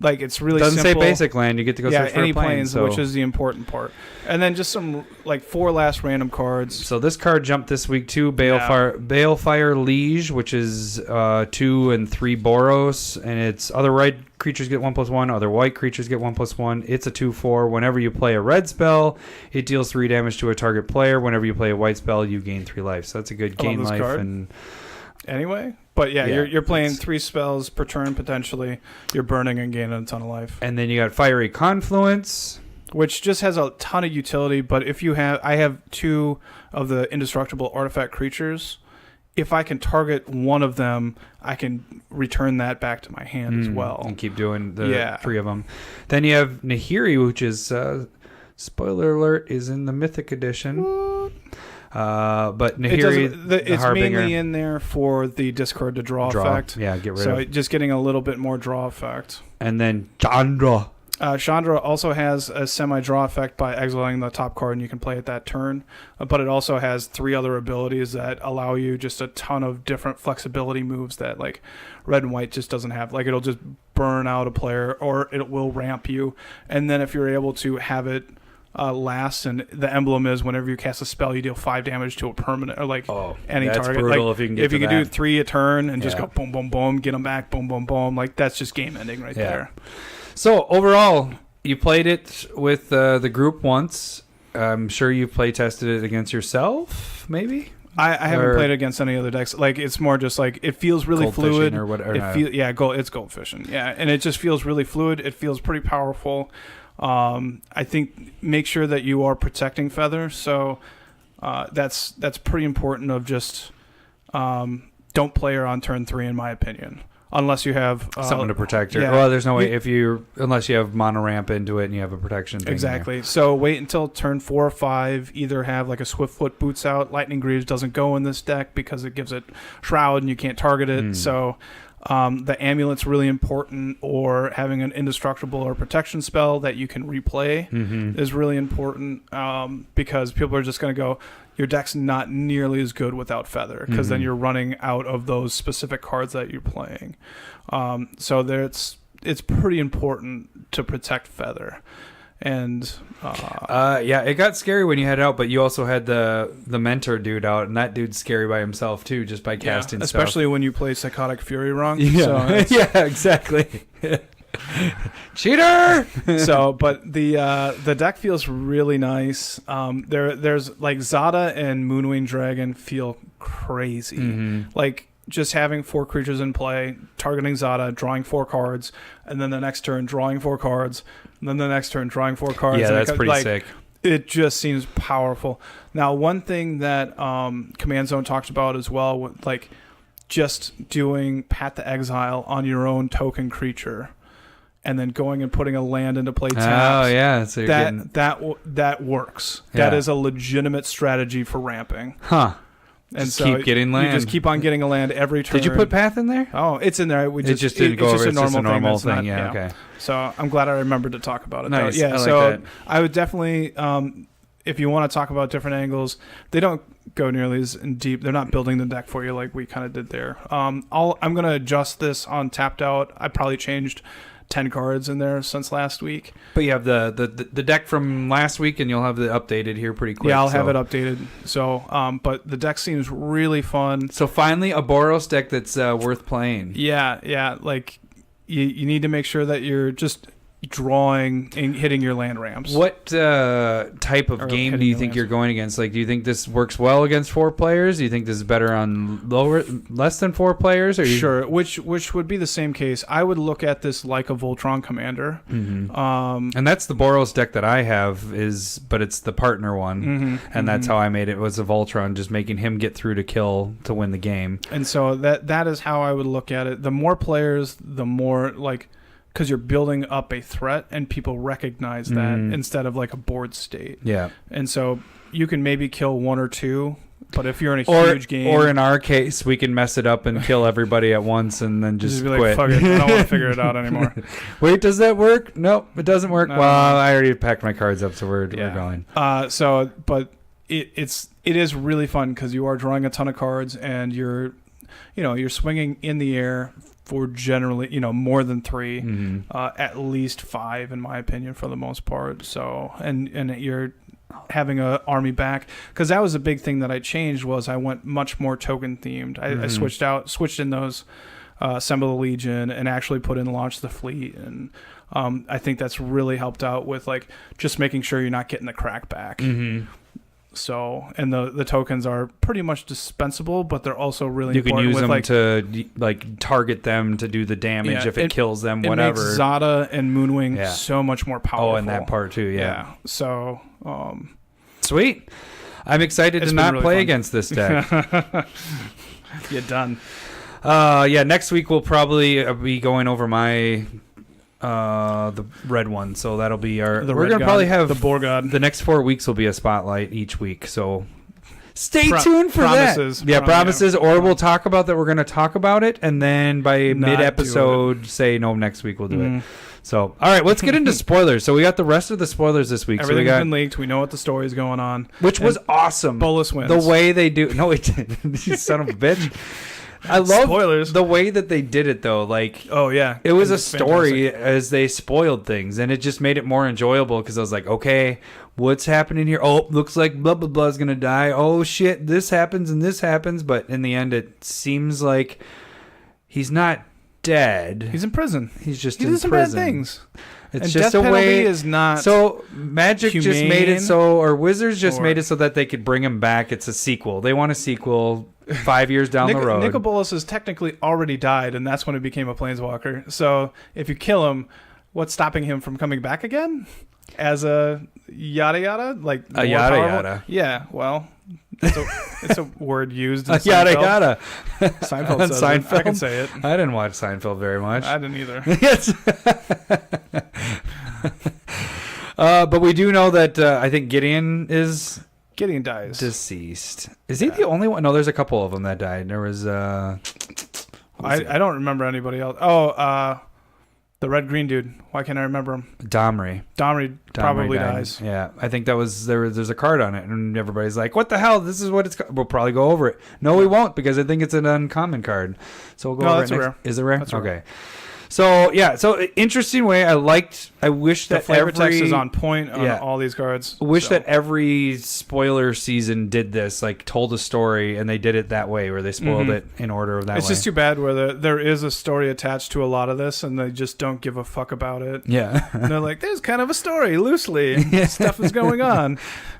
Like it's really doesn't simple. say basic land. You get to go search for any a plains, which is the important part. And then just some like 4 last random cards. So this card jumped this week too. Balefire Liege, which is 2 and 3 Boros, and it's other red creatures get 1/1, other white creatures get 1/1. It's a 2/4. Whenever you play a red spell, it deals 3 damage to a target player. Whenever you play a white spell, you gain 3 life. So that's a good gain life card. And anyway. But you're playing 3 spells per turn potentially. You're burning and gaining a ton of life. And then you got Fiery Confluence, which just has a ton of utility. But if you I have 2 of the indestructible artifact creatures. If I can target one of them, I can return that back to my hand as well. And keep doing the 3 of them. Then you have Nahiri, which is spoiler alert, is in the Mythic Edition. What? But Nahiri, it's mainly in there for the discard to draw effect. Yeah, get rid of. So just getting a little bit more draw effect. And then Chandra. Chandra also has a semi-draw effect by exiling the top card, and you can play it that turn. But it also has 3 other abilities that allow you just a ton of different flexibility moves that like red and white just doesn't have. Like it'll just burn out a player, or it will ramp you. And then if you're able to have it last, and the emblem is whenever you cast a spell, you deal 5 damage to a permanent or like any that's target. Brutal like, if you can get if you can do 3 a turn and just go boom, boom, boom, get them back, boom, boom, boom. Like that's just game ending right there. So overall, you played it with the group once. I'm sure you play tested it against yourself, maybe. I haven't played it against any other decks. Like it's more just like it feels really fluid. Or whatever. It's gold fishing. Yeah, and it just feels really fluid. It feels pretty powerful. I think make sure that you are protecting Feather. So that's pretty important. Of just don't play her on turn 3, in my opinion. unless you have something to protect her. yeah. Well, there's no way unless you have mono ramp into it and you have a protection thing. Exactly. There. So wait until turn 4 or 5. Either have like a Swiftfoot boots out. Lightning Greaves doesn't go in this deck because it gives it Shroud and you can't target it. So the amulet's really important, or having an indestructible or protection spell that you can replay is really important, because people are just going to go, your deck's not nearly as good without Feather, because then you're running out of those specific cards that you're playing. So it's pretty important to protect Feather. And it got scary when you had it out, but you also had the mentor dude out, and that dude's scary by himself too, just by casting stuff. Especially when you play Psychotic Fury wrong. Yeah, So yeah, exactly. Cheater. So, but the deck feels really nice. There's like Zada and Moonwing Dragon feel crazy. Like just having 4 creatures in play, targeting Zada, drawing 4 cards, and then the next turn drawing 4 cards, and then the next turn drawing 4 cards. Yeah, and that's pretty sick. It just seems powerful. Now, one thing that Command Zone talked about as well, with like just doing Path to Exile on your own token creature, and then going and putting a land into play taps. Oh yeah, so that works. Yeah. That is a legitimate strategy for ramping. Huh. And just so keep getting land. You just keep on getting a land every turn. Did you put Path in there? Oh, it's in there. It just didn't go over. It's just a normal thing. Yeah, okay. So I'm glad I remembered to talk about it. Nice. Yeah, I like so that. I would definitely, if you want to talk about different angles, they don't go nearly as in deep. They're not building the deck for you like we kind of did there. I'm going to adjust this on Tapped Out. I probably changed 10 cards in there since last week. But you have the deck from last week, and you'll have the updated here pretty quick. Yeah, I'll have it updated. So, but the deck seems really fun. So finally, a Boros deck that's worth playing. Yeah. Like you need to make sure that you're just drawing and hitting your land ramps. What type of game do you think you're going against? Like, do you think this works well against 4 players? Do you think this is better on less than 4 players? Or Sure, which would be the same case. I would look at this like a Voltron Commander. And that's the Boros deck that I have, but it's the partner one, and that's how I made it. Was a Voltron, just making him get through to kill to win the game. And so that is how I would look at it. The more players, the more like, because you're building up a threat and people recognize that instead of like a board state. Yeah. And so you can maybe kill 1 or 2, but if you're in a huge game... Or in our case, we can mess it up and kill everybody at once and then just be quit. Like, fuck it, I don't want to figure it out anymore. Wait, does that work? Nope, it doesn't work. No. Well, I already packed my cards up, so we're going. But it is really fun because you are drawing a ton of cards and you're swinging in the air for generally, more than 3, at least 5 in my opinion for the most part. So, and you're having a army back, because that was a big thing that I changed. Was I went much more token themed. I switched in those Assemble the Legion and actually put in Launch the Fleet, and I think that's really helped out with like just making sure you're not getting the crack back. So, and the tokens are pretty much dispensable, but they're also really important. You can use with them to like target them to do the damage if it kills them, whatever. It makes Zada and Moonwing so much more powerful. Oh, and that part too, yeah. So, sweet. I'm excited to not play against this deck. You're done. Next week we'll probably be going over my the red one, so that'll be we're gonna probably have the Boar God. The next 4 weeks will be a spotlight each week, so stay tuned for promises. Promises, or we'll talk about that. We're gonna talk about it, and then by mid-episode say no, next week we'll do it. So, all right, let's get into spoilers. So we got the rest of the spoilers this week. Everything's been leaked. We know what the story is going on, which was awesome. Bolus wins. The way they do. No, it didn't. You son of a bitch. I love spoilers. The way that they did it, though. Like, oh yeah, it was a story as they spoiled things, and it just made it more enjoyable because I was like, okay, what's happening here? Oh, looks like blah blah blah is gonna die. Oh shit, this happens and this happens, but in the end, it seems like he's not dead. He's in prison. He's just he in did some prison. bad things. It's and just death a way. Is not so Magic humane, just made it so, or Wizards just made it so that they could bring him back. It's a sequel. They want a sequel 5 years down the road. Nicol Bolas has technically already died, and that's when he became a Planeswalker. So if you kill him, what's stopping him from coming back again? As a yada yada? Like a yada yada. Yeah, well, It's a word used in Yada Seinfeld. yada. Seinfeld On says it. I can Seinfeld? say it. I didn't watch Seinfeld very much. I didn't either. Yes. But we do know that I think Gideon is Gideon dies. deceased. Is he the only one? No, there's a couple of them that died. There was I don't remember anybody else. Oh, the red-green dude. Why can't I remember him? Domri. Domri probably died. dies. Yeah, I think that was there's a card on it, and everybody's like, "What the hell? This is what it's." We'll probably go over it. No, we won't because I think it's an uncommon card. So we'll go over that's it next. rare. Is it rare? That's okay. rare. So yeah, interesting way. I wish The that flavor every text is on point on all these cards. wish that every spoiler season did this, like told a story, and they did it that way, where they spoiled it in order of that. It's just too bad where there is a story attached to a lot of this, and they just don't give a fuck about it. Yeah. And they're like, there's kind of a story loosely. Stuff is going on.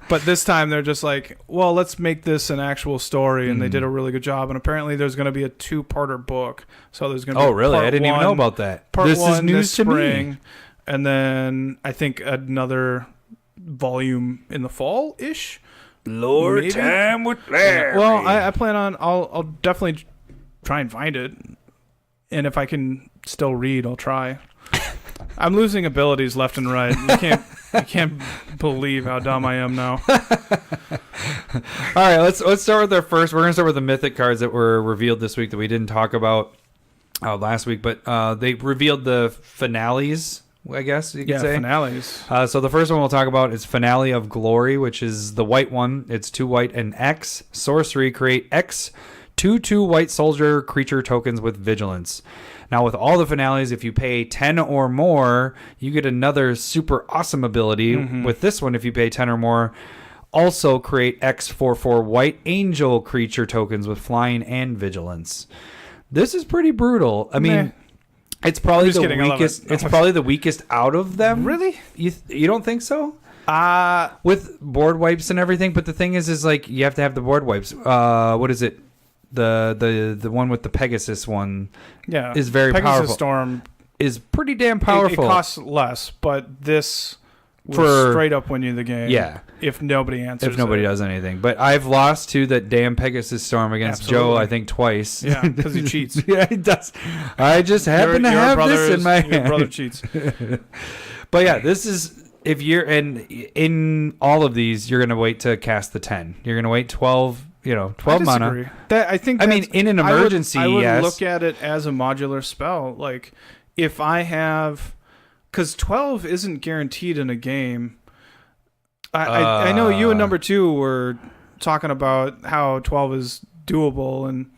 But this time they're just like, well, let's make this an actual story, and they did a really good job. And apparently there's going to be a 2-parter book. So there's going to be really? part I didn't even one- know about that. Part This one is news this to spring, me. and then I think another volume in the fall-ish. Lord Maybe? time with Larry. Well, I plan on, I'll definitely try and find it. And if I can still read, I'll try. I'm losing abilities left and right. You can't believe how dumb I am now. All right, let's start with our first. We're gonna start with the mythic cards that were revealed this week that we didn't talk about last week, but they revealed the finales, I guess you could say. Finales. So the first one we'll talk about is Finale of Glory, which is the white one. It's 2 white and X. Sorcery, create X 2/2 white soldier creature tokens with vigilance. Now, with all the finales, if you pay 10 or more, you get another super awesome ability. With this one, if you pay 10 or more, also create X/4/4 white angel creature tokens with flying and vigilance. This is pretty brutal. I mean, it's probably the weakest. It's probably the weakest out of them. Really? You don't think so? With board wipes and everything, but the thing is like you have to have the board wipes. What is it? The one with the Pegasus one is very Pegasus powerful. Storm is pretty damn powerful. It costs less, but this will straight up win you the game. Yeah. If nobody answers. If nobody does anything. But I've lost to that damn Pegasus Storm against Joe, I think, twice. Yeah, because he cheats. Yeah, he does. I just happen to have this in my hand. Your brother cheats. But yeah, this is, if you're in all of these, you're going to wait to cast the 10. You're going to wait 12 mana. I think. I mean, in an emergency, I would yes. look at it as a modular spell. Like, if I have, because 12 isn't guaranteed in a game. I know you and number 2 were talking about how 12 is doable, and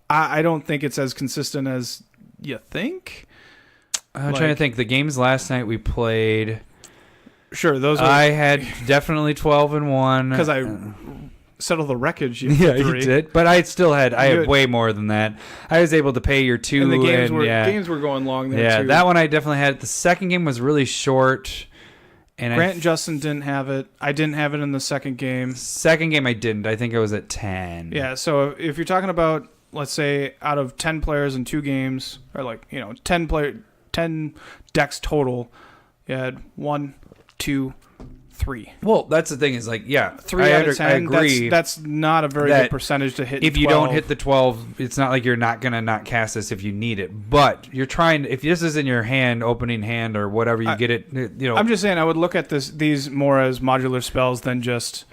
I don't think it's as consistent as you think. I'm trying to think. The games last night we played. Sure, those. I had definitely 12 and 1 because I settled the wreckage. Yeah, you did. But I still had. I had way more than that. I was able to pay your 2. And the games were going long there. Yeah, too. that one I definitely had. The second game was really short. And Grant and Justin didn't have it. I didn't have it in the second game. Second game I didn't. I think I was at 10. Yeah, so if you're talking about, let's say, out of 10 players in 2 games, or 10 decks total, you had 1, 2, 3. Well, that's the thing is 3 out of 10. I agree. That's not a very good percentage to hit. If you don't hit the 12, it's not like you're not gonna not cast this if you need it. But you're trying. If this is in your hand, opening hand or whatever, you get it. I'm just saying I would look at these more as modular spells than just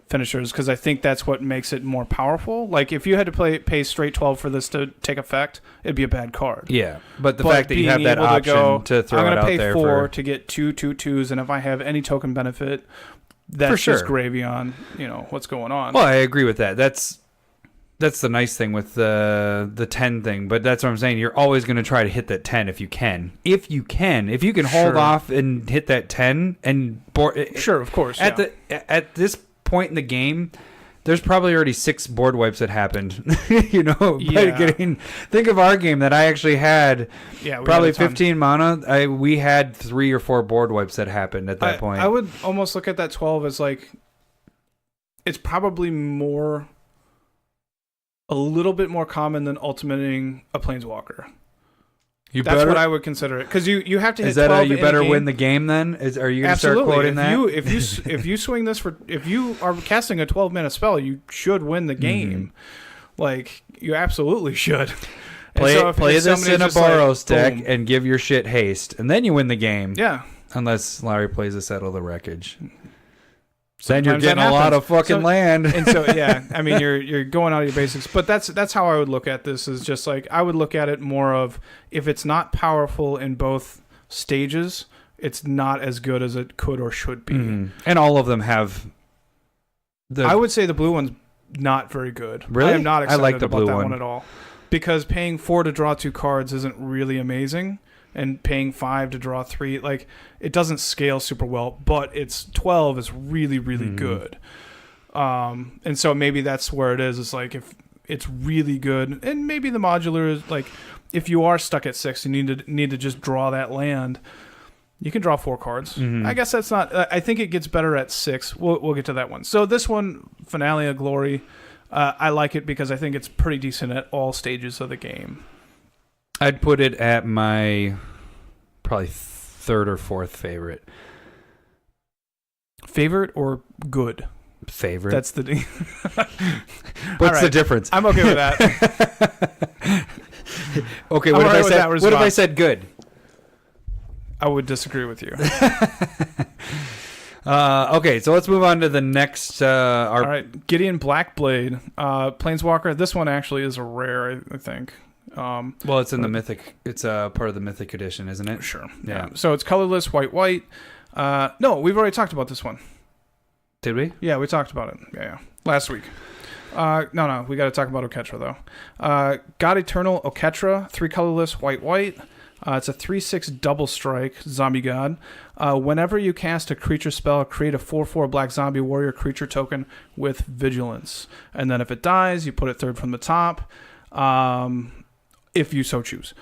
finishers, because I think that's what makes it more powerful. Like if you had to pay straight 12 for this to take effect, it'd be a bad card. Yeah, but the fact that you have that option to throw it out there, I'm gonna pay 4 to get 2 2/2s, and if I have any token benefit, that's just gravy on what's going on. Well, I agree with that. That's the nice thing with the 10 thing, but that's what I'm saying. You're always going to try to hit that 10 if you can. If you can hold off and hit that 10 and sure, of course. At this point in the game, there's probably already 6 board wipes that happened. Think of our game that I actually had. Yeah, probably 15 mana. We had 3 or 4 board wipes that happened at that point. I would almost look at that 12 as it's probably a little bit more common than ultimating a planeswalker. That's what I would consider it, because you have to hit Is that 12 you in a better game. win the game then? Are you going to start Absolutely. quoting that? If you swing this if you are casting a 12-mana spell, you should win the game. Like, you absolutely should. Play this in a Boros deck boom. and give your shit haste, and then you win the game. Yeah. Unless Larry plays a Settle the Wreckage. Then you're Sometimes getting that a lot happens. of fucking land. And so, yeah, I mean, you're going out of your basics. But that's how I would look at this, is just like, I would look at it more of, if it's not powerful in both stages, it's not as good as it could or should be. And all of them have... I would say the blue one's not very good. Really? I am not excited like the about blue that one. one at all. Because paying 4 to draw 2 cards isn't really amazing. And paying 5 to draw 3, like, it doesn't scale super well, but it's 12 is really, really good. And so maybe that's where it is. It's like, if it's really good, and maybe the modular is like, if you are stuck at 6 and you need to just draw that land, you can draw 4 cards. I guess that's not. I think it gets better at 6. We'll get to that one. So this one, Finale of Glory, I like it because I think it's pretty decent at all stages of the game. I'd put it at my probably 3rd or 4th favorite. Favorite or good? Favorite. That's the. What's the difference? I'm okay with that. Okay, I'm what all right if with that what if I response. said good? I would disagree with you. Okay, so let's move on to the next. All right, Gideon Blackblade, Planeswalker. This one actually is a rare, I think. Well, it's in the Mythic. It's part of the Mythic Edition, isn't it? Sure. Yeah. So it's colorless, white. No, we've already talked about this one. Did we? Yeah, we talked about it. Yeah. Last week. No, we got to talk about Oketra, though. God Eternal Oketra, 3 colorless, white. It's a 3/6 double strike zombie god. Whenever you cast a creature spell, create a 4/4 black zombie warrior creature token with vigilance. And then if it dies, you put it 3rd from the top, if you so choose.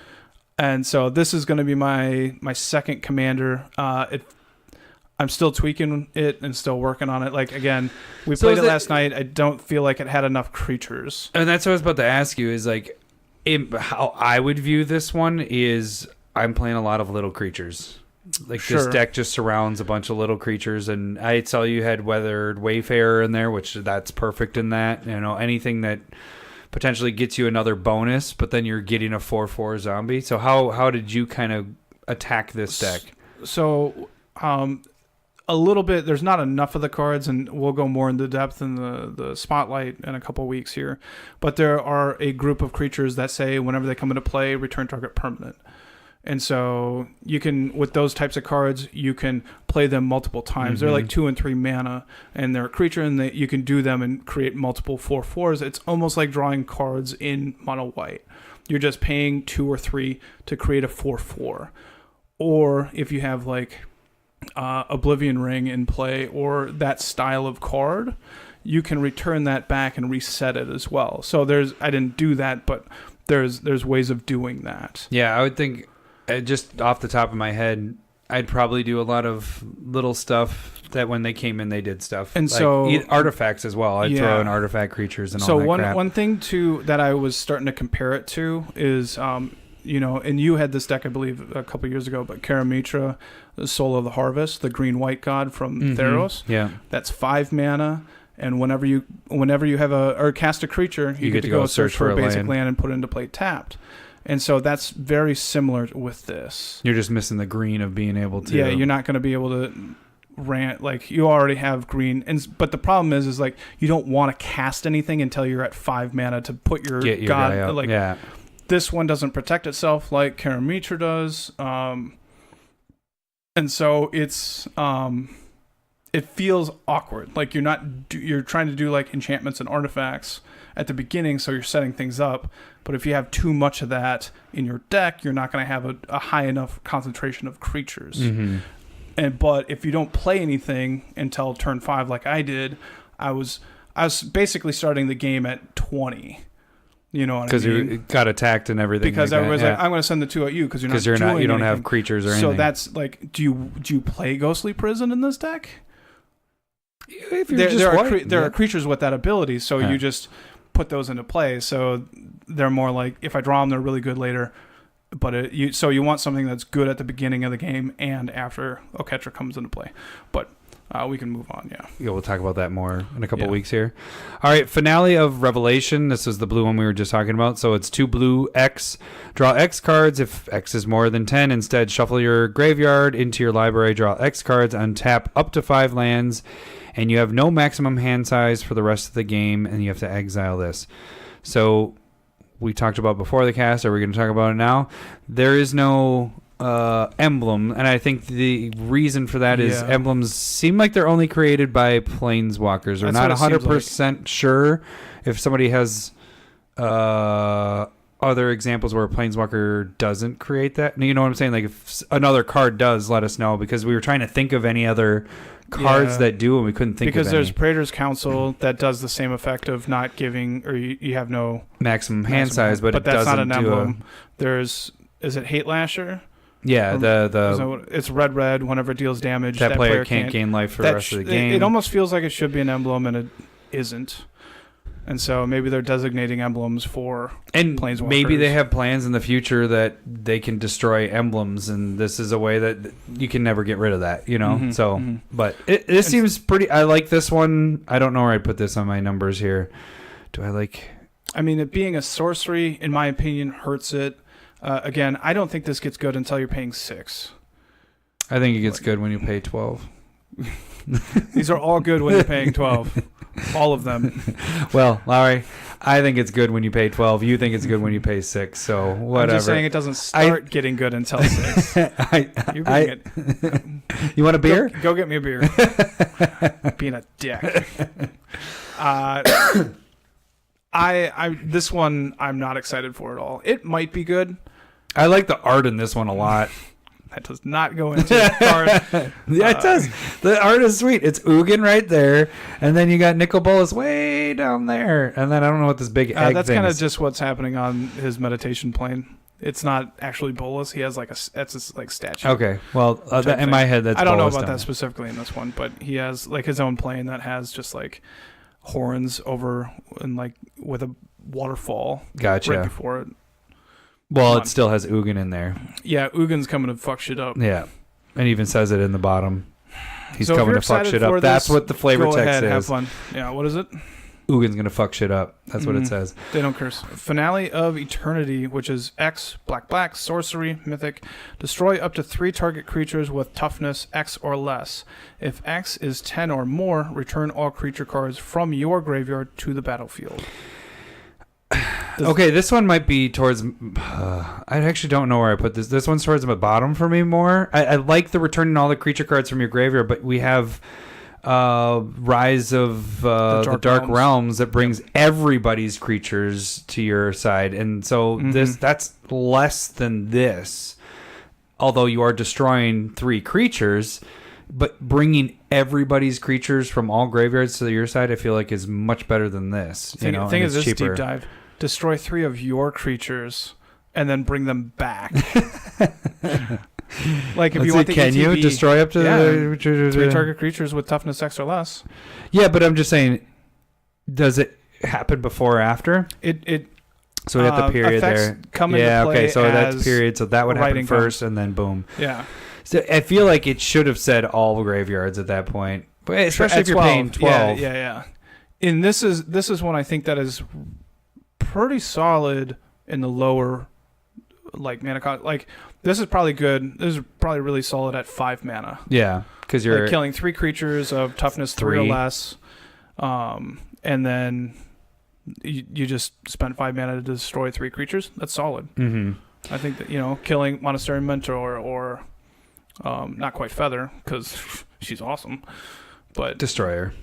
And so this is going to be my second commander. I'm still tweaking it and still working on it. Like, again, we played it last night. I don't feel like it had enough creatures. And that's what I was about to ask you, is like, how I would view this one is I'm playing a lot of little creatures. Like, this deck just surrounds a bunch of little creatures, and I saw you had Weathered Wayfarer in there, which that's perfect in that. You know, anything that potentially gets you another bonus, but then you're getting a 4/4 zombie. So how did you kind of attack this deck? So, a little bit, there's not enough of the cards, and we'll go more into depth in the spotlight in a couple weeks here. But there are a group of creatures that say whenever they come into play, return target permanent. And so you can, with those types of cards, you can play them multiple times. They're like 2 and 3 mana, and they're a creature, and you can do them and create multiple 4/4s. It's almost like drawing cards in mono white. You're just paying 2 or 3 to create a 4/4. Or if you have like Oblivion Ring in play or that style of card, you can return that back and reset it as well. So I didn't do that, but there's ways of doing that. Yeah, I would think, just off the top of my head, I'd probably do a lot of little stuff that when they came in, they did stuff. And like so artifacts as well. I'd throw in artifact creatures and all that crap. So one thing too that I was starting to compare it to is, and you had this deck, I believe, a couple years ago, but Karamitra, the Soul of the Harvest, the green-white god from Theros. Yeah. That's 5 mana, and whenever you have or cast a creature, you get to go search for a basic land and put it into play tapped. And so that's very similar with this. You're just missing the green of being able to. Yeah, you're not going to be able to rant, like, you already have green, but the problem is like you don't want to cast anything until you're at 5 mana to put your god guy up. Like, yeah. This one doesn't protect itself like Karamitra does, and so it's it feels awkward. Like you're trying to do like enchantments and artifacts at the beginning, so you're setting things up. But if you have too much of that in your deck, you're not going to have a high enough concentration of creatures. But if you don't play anything until turn 5, like I did, I was basically starting the game at 20. You know what I mean? Because you got attacked and everything. Because everyone's like, I'm going to send the 2 at you because you don't have creatures or anything. So that's like, do you play Ghostly Prison in this deck? If you're there are creatures with that ability, so you just put those into play. So they're more like, if I draw them, they're really good later. But you want something that's good at the beginning of the game and after Oketra comes into play. But we can move on, Yeah, we'll talk about that more in a couple Yeah. weeks here. All right, Finale of Revelation. This is the blue one we were just talking about. So it's 2 blue X. Draw X cards if X is more than 10. Instead, shuffle your graveyard into your library. Draw X cards. Untap up to 5 lands. And you have no maximum hand size for the rest of the game. And you have to exile this. So we talked about before the cast. Are we going to talk about it now? There is no emblem, and I think the reason for that is emblems seem like they're only created by planeswalkers. We're not 100% sure if somebody has other examples where a planeswalker doesn't create that. You know what I'm saying? Like if another card does, let us know, because we were trying to think of any other cards that do, and we couldn't think of any. Because there's Praetor's Council that does the same effect of not giving, or you have no maximum hand size, but it that's doesn't not an emblem. Is it Hate Lasher? Yeah, it's red. Whenever it deals damage, that player can't gain life for the rest of the game. It almost feels like it should be an emblem, and it isn't. And so maybe they're designating emblems for planeswalkers. Maybe they have plans in the future that they can destroy emblems, and this is a way that you can never get rid of that, you know? But this seems pretty... I like this one. I don't know where I'd put this on my numbers here. Do I like... I mean, it being a sorcery, in my opinion, hurts it. Again, I don't think this gets good until you're paying 6. I think it gets good when you pay 12. These are all good when you're paying 12. All of them. Well, Larry, I think it's good when you pay 12. You think it's good when you pay 6. So whatever. I'm just saying it doesn't start getting good until 6. You want a beer? Go get me a beer. Being a dick. This one I'm not excited for at all. It might be good. I like the art in this one a lot. That does not go into the card. Yeah, it does. The art is sweet. It's Ugin right there, and then you got Nicol Bolas way down there, and then I don't know what this big egg that's thing kind of is. just what's happening on his meditation plane. It's not actually Bolas. He has that's his statue. Okay, well, in my head, that's I don't Bolas know about down that specifically in this one, but he has like his own plane that has just like horns over and like with a waterfall. Gotcha. Right before it. Well, it still has Ugin in there. Yeah, Ugin's coming to fuck shit up. Yeah, and even says it in the bottom. He's so coming to fuck shit up. That's what the flavor text ahead, is. Have fun. Yeah, what is it? Ugin's gonna fuck shit up. That's what it says. They don't curse. Finale of Eternity, which is X, black, sorcery, mythic. Destroy up to 3 target creatures with toughness X or less. If X is 10 or more, return all creature cards from your graveyard to the battlefield. Okay, this one might be towards... I actually don't know where I put this. This one's towards the bottom for me more. I like the returning all the creature cards from your graveyard, but we have Rise of the Dark Realms that brings everybody's creatures to your side. And so that's less than this. Although you are destroying 3 creatures, but bringing everybody's creatures from all graveyards to your side, I feel like is much better than this. Thing is this cheaper. Deep dive. Destroy 3 of your creatures and then bring them back. Like if you want the can ETB, you destroy up to 3 target creatures with toughness X or less? Yeah, but I'm just saying, does it happen before or after? So we have the period there. Come into play so that's period. So that would happen first, and then boom. Yeah. So I feel like it should have said all graveyards at that point, but especially if you're paying 12. Yeah. And this is one I think that is pretty solid in the lower like mana cost. Like this is probably good. This is probably really solid at 5 mana. Yeah, because you're killing 3 creatures of toughness 3 or less, and then you just spend 5 mana to destroy 3 creatures. That's solid. Mm-hmm. I think that killing Monastery Mentor or not quite Feather because she's awesome, but Destroyer.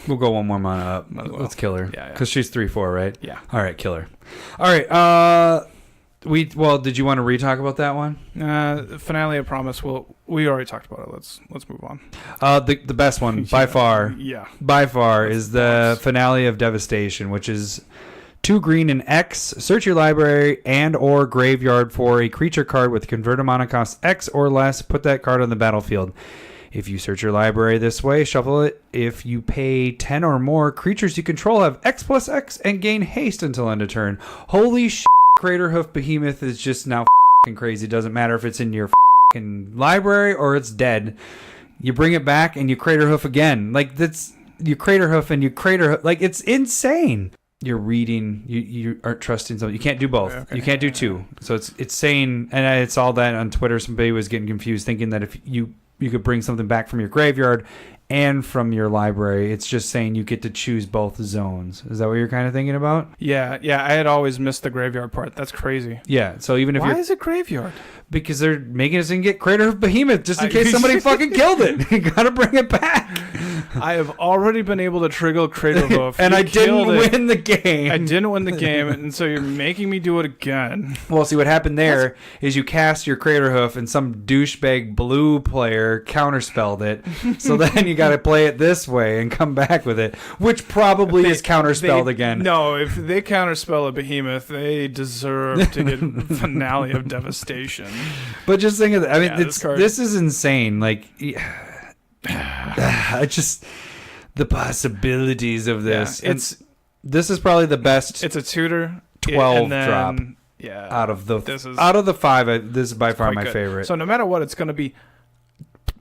We'll go one more mana up. Let's kill her. Yeah. Because she's 3/4, right? Yeah. All right, kill her. All right. Did you want to re-talk about that one? Finale of Promise. Well, we already talked about it. Let's move on. The best one by far. Yeah. By far is the Finale of Devastation, which is 2 green and X. Search your library and or graveyard for a creature card with converted mana cost X or less. Put that card on the battlefield. If you search your library this way, shuffle it. If you pay 10 or more, creatures you control have X plus X and gain haste until end of turn. Holy shit, Craterhoof Behemoth is just now crazy. It doesn't matter if it's in your library or it's dead. You bring it back and you Crater Hoof again. Like, that's you Crater Hoof and you Crater Hoof. Like, it's insane. You're reading. You aren't trusting something. You can't do both. Okay. You can't do two. So it's saying, and I saw that on Twitter. Somebody was getting confused, thinking that if you could bring something back from your graveyard and from your library, it's just saying you get to choose both zones. Is that what you're kind of thinking about? Yeah. I had always missed the graveyard part. That's crazy. Yeah. So even if why is it graveyard? Because they're making us get Crater Hoof Behemoth just in case somebody fucking killed it. You gotta bring it back. I have already been able to trigger Crater Hoof. And I didn't win the game. I didn't win the game, and so you're making me do it again. Well, see, what happened there is you cast your Crater Hoof, and some douchebag blue player counterspelled it. So then you gotta play it this way and come back with it, which probably is counterspelled again. No, if they counterspell a Behemoth, they deserve to get Finale of Devastation. But just think of that. I mean, yeah, this is insane. Like, just the possibilities of this. Yeah, this is probably the best. It's a tutor 12 drop. Yeah, out of the 5, this is by far my favorite. So no matter what, it's going to be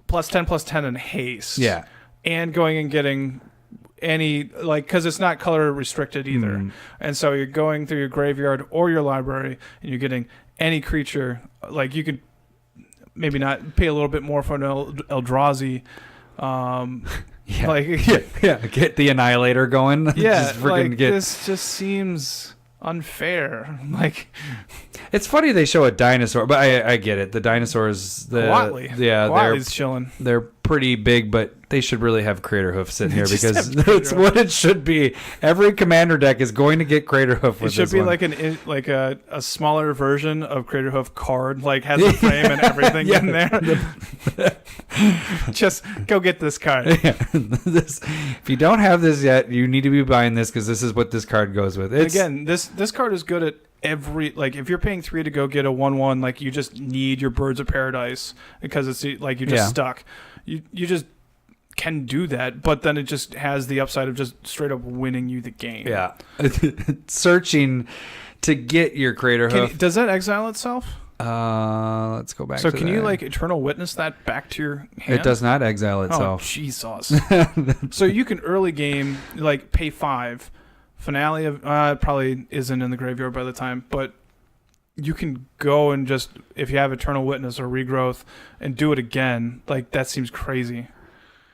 +10/+10 in haste. Yeah, and going and getting any, like, because it's not color restricted either. And so you're going through your graveyard or your library and you're getting any creature. Like, you could maybe not pay a little bit more for an Eldrazi. Get the Annihilator going. Yeah, this just seems unfair. Like, it's funny they show a dinosaur, but I get it. The dinosaurs, Quatli's chilling. They're pretty big, but they should really have Crater Hoof sitting here because that's what it should be. Every commander deck is going to get Crater Hoof with this one. It should be like a smaller version of Crater Hoof card, like has a frame and everything in there. Just go get this card. Yeah. If you don't have this yet, you need to be buying this because this is what this card goes with. Again, this card is good at every, like, if you're paying 3 to go get a 1/1, like, you just need your Birds of Paradise because it's like you're just stuck. You just can do that, but then it just has the upside of just straight up winning you the game. Yeah. Searching to get your Crater Hoof. Does that exile itself? Let's go back to that. So can you, like, Eternal Witness that back to your hand? It does not exile itself. Oh, Jesus. So you can early game, like, pay 5. Finale of probably isn't in the graveyard by the time, but you can go and just, if you have Eternal Witness or Regrowth, and do it again. Like, that seems crazy.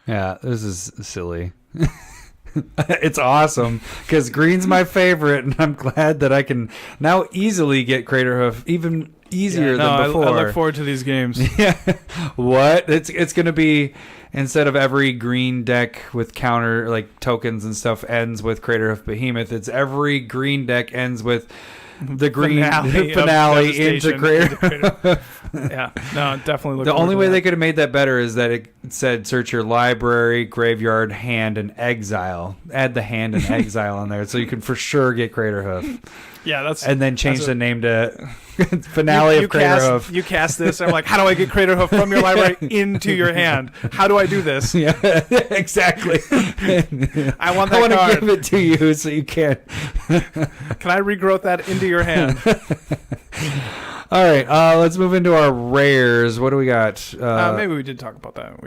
Yeah, this is silly. It's awesome because green's my favorite, and I'm glad that I can now easily get Crater Hoof even easier than before. I look forward to these games. Yeah, what? It's going to be, instead of every green deck with counter, like, tokens and stuff ends with Crater Hoof Behemoth, it's every green deck ends with the green finale into Crater. Yeah, no, definitely. The only way they could have made that better is that it said search your library, graveyard, hand, and exile. Add the hand and exile on there so you can for sure get Crater Hoof. Yeah, and then change the name to Finale of Crater Hoof. You cast this. I'm like, how do I get Crater Hoof from your library into your hand? How do I do this? Yeah, exactly. I want that card. I want to give it to you so you can. Can I regrowth that into your hand? All right, let's move into our rares. What do we got? Maybe we did talk about that.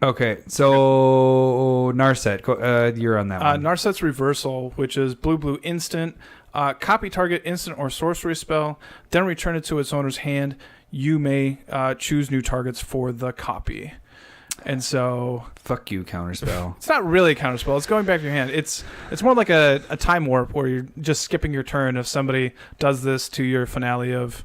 Okay, so Narset, you're on that one. Narset's Reversal, which is blue instant. Copy target instant or sorcery spell, then return it to its owner's hand. You may choose new targets for the copy. And so, fuck you, counterspell. It's not really a counterspell. It's going back to your hand. It's more like a time warp where you're just skipping your turn if somebody does this to your Finale of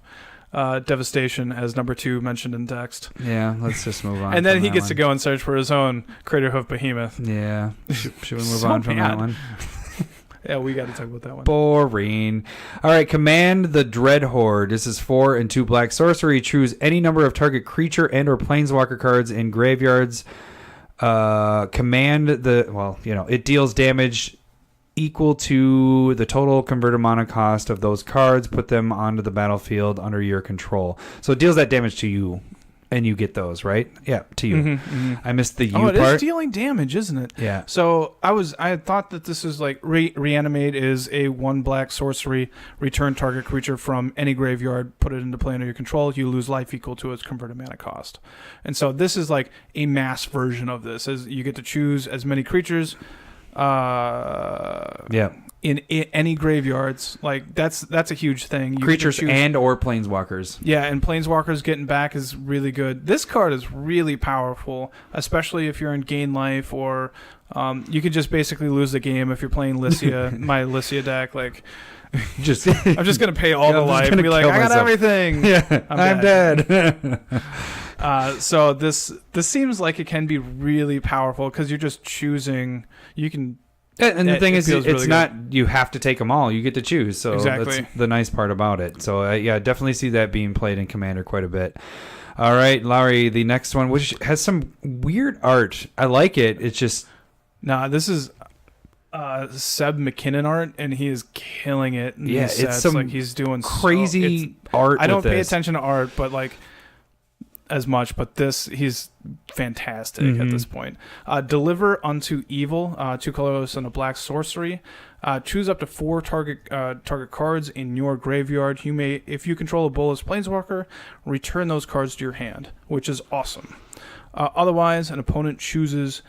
Devastation, as number 2 mentioned in text. Yeah, let's just move on. And then he gets to go and search for his own Crater Hoof Behemoth. Yeah. Should we move on from that one? Yeah, we got to talk about that one. Boring. All right, Command the Dreadhorde. This is 4 and 2 black sorcery. Choose any number of target creature and or planeswalker cards in graveyards. It deals damage equal to the total converted mana cost of those cards. Put them onto the battlefield under your control. So it deals that damage to you. and you get those, right? Yeah, to you. I missed the you it part. is dealing damage, isn't it? Yeah. So I had thought that this is like reanimate is a 1 black sorcery, return target creature from any graveyard, put it into play under your control. You lose life equal to its converted mana cost. And so this is like a mass version of this. As you get to choose as many creatures. In any graveyards, like that's a huge thing. Creatures and or planeswalkers. Yeah, and planeswalkers getting back is really good. This card is really powerful, especially if you're in gain life or you could just basically lose the game if you're playing Lycia, my Lycia deck. Like, I'm just gonna pay all the life and be like, I got everything. Yeah, I'm dead. So this seems like it can be really powerful because you're just choosing. You can. And the thing is, it's really not you have to take them all. You get to choose. So exactly. That's the nice part about it. So, yeah, definitely see that being played in Commander quite a bit. All right, Larry, the next one, which has some weird art. I like it. It's just... Nah, this is Seb McKinnon art, and he is killing it. In yeah, these it's sets. some like he's doing crazy art. I don't pay attention to art, but like... as much, but he's fantastic at this point. Deliver unto evil, 2 colorless and a black sorcery. Choose up to 4 target cards in your graveyard. You may, if you control a Bolas Planeswalker, return those cards to your hand, which is awesome. Otherwise, an opponent chooses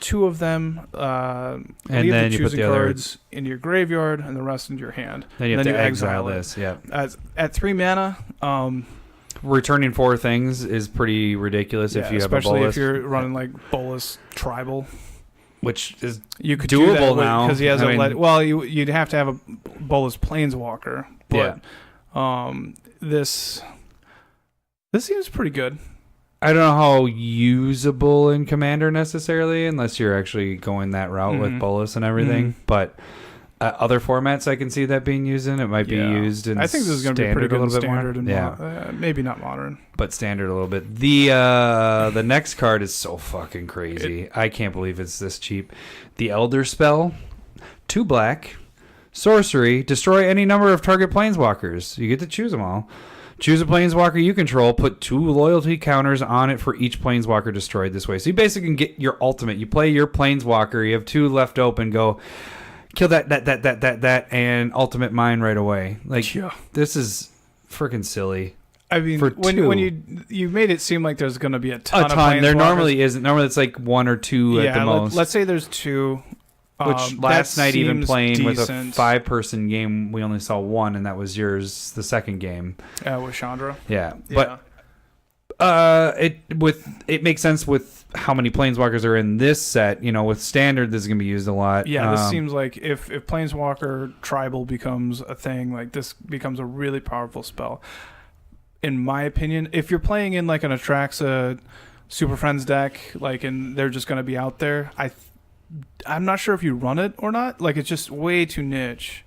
2 of them, and leave then the you put choosing the cards in your graveyard and the rest into your hand. Then you have to exile this. Yeah. At 3 mana. Returning 4 things is pretty ridiculous if you have a Bolas. Especially if you're running like Bolas Tribal. Which is you could doable do that now. Because he has you'd have to have a Bolas Planeswalker. But this seems pretty good. I don't know how usable in Commander necessarily, unless you're actually going that route with Bolas and everything. But other formats I can see that being used in. It might be used in I think this is going to be pretty good in standard and maybe not modern. But standard a little bit. The next card is so fucking crazy. I can't believe it's this cheap. The Elder Spell, 2 black, sorcery, destroy any number of target planeswalkers. You get to choose them all. Choose a planeswalker you control, put 2 loyalty counters on it for each planeswalker destroyed this way. So you basically can get your ultimate. You play your planeswalker, you have 2 left open, go... kill that, and ultimate mine right away. Like, this is freaking silly. I mean, when you made it seem like there's going to be a ton. There normally isn't. Normally it's like 1 or 2 at the most. Let's say there's 2. Which last night, even playing decent. with a 5-person game, we only saw 1, and that was yours, the second game. With Chandra. Yeah. But it makes sense with how many planeswalkers are in this set. With standard, this is going to be used a lot. Yeah, this seems like if Planeswalker Tribal becomes a thing, like this becomes a really powerful spell. In my opinion, if you're playing in like an Atraxa Super Friends deck, like, and they're just going to be out there, I'm not sure if you run it or not. Like, it's just way too niche,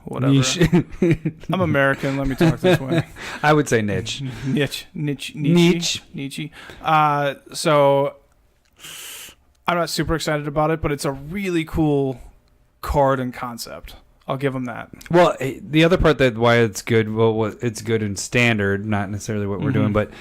whatever. Niche. I'm American. Let me talk this way. I would say niche. Niche. So I'm not super excited about it, but it's a really cool card and concept. I'll give them that. Well, the other part that why it's good, it's good in standard, not necessarily what we're doing, but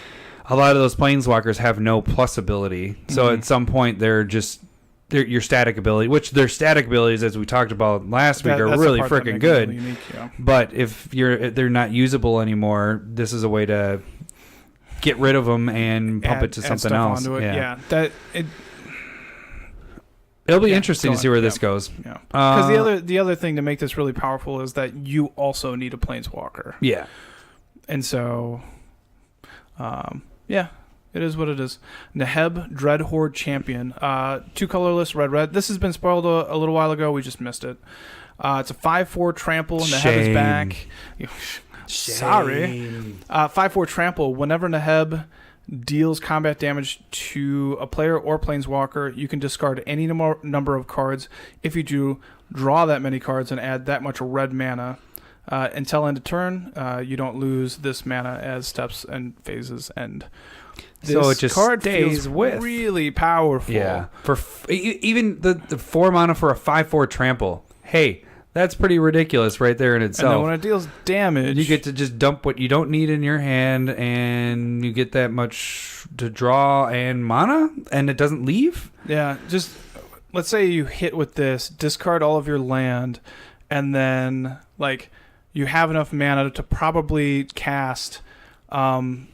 a lot of those planeswalkers have no plus ability. So at some point they're just your static ability, which their static abilities, as we talked about last week, are really freaking good. Really unique, But if they're not usable anymore, this is a way to get rid of them and pump it to something else. Onto it. It'll be interesting to see where this goes. Yeah, because the other thing to make this really powerful is that you also need a planeswalker. Yeah, and so, it is what it is. Neheb, Dreadhorde Champion. 2 colorless, red. This has been spoiled a little while ago. We just missed it. It's a 5/4 trample. Neheb is back. Sorry. 5/4 trample. Whenever Neheb deals combat damage to a player or planeswalker, you can discard any number of cards. If you do, draw that many cards and add that much red mana. Until end of turn, you don't lose this mana as steps and phases end. So it just card stays feels with really powerful. Yeah, for even the 4 mana for a 5/4 trample. Hey, That's pretty ridiculous right there in And then itself. when it deals damage, You get to just dump what you don't need in your hand, and you get that much to draw and mana, and it doesn't leave? yeah, just let's say you hit with this, discard all of your land, and then like you have enough mana to probably cast that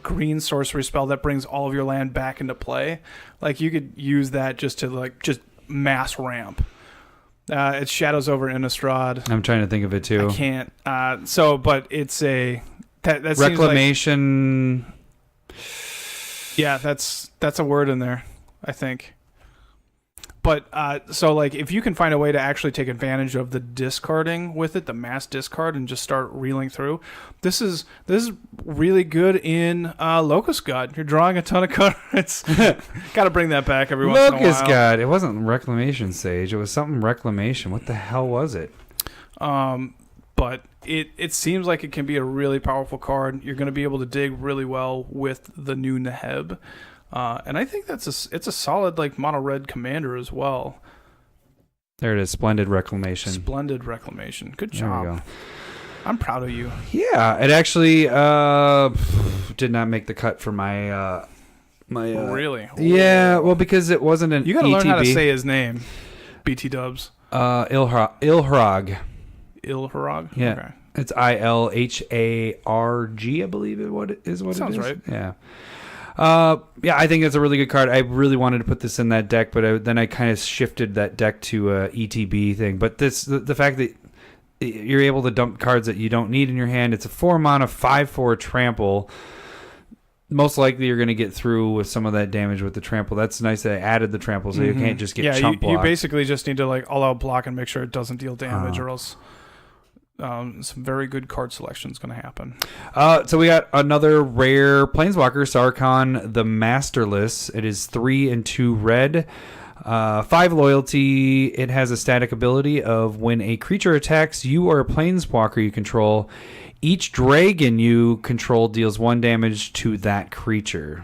green sorcery spell that brings all of your land back into play. Like you could use that just to just mass ramp. It's Shadows over Innistrad. I'm trying to think of it too. I can't. But it's a that Reclamation. Yeah, that's a word in there, I think. But so like if you can find a way to actually take advantage of the discarding with it, the mass discard, and just start reeling through, this is really good in Locust God. You're drawing a ton of cards. Got to bring that back every once in a while. Locust God. It wasn't Reclamation Sage. It was something Reclamation. What the hell was it? But it seems like it can be a really powerful card. You're going to be able to dig really well with the new Neheb. And I think it's a solid like mono red commander as well. There it is. Splendid Reclamation. Splendid Reclamation. Good There we job. go. I'm proud of you. Yeah, it actually did not make the cut for my Really? Yeah, well, because it wasn't an You got to ETB. learn how to say his name. BT Dubs. Ilhrog. Ilharog? Yeah. Okay. It's ILHARG, I believe Sounds right. Yeah. Yeah, I think it's a really good card. I really wanted to put this in that deck, but then I kind of shifted that deck to a ETB thing. But the fact that you're able to dump cards that you don't need in your hand, it's a 4-mana 5/4 trample. Most likely you're going to get through with some of that damage with the trample. That's nice that I added the trample, so you can't just get chump blocked. You basically just need to like all-out block and make sure it doesn't deal damage, or else some very good card selection is going to happen. So we got another rare Planeswalker, Sarkhan the Masterless. It is 3 and 2 red. 5 loyalty. It has a static ability of when a creature attacks you or a Planeswalker you control, each dragon you control deals 1 damage to that creature.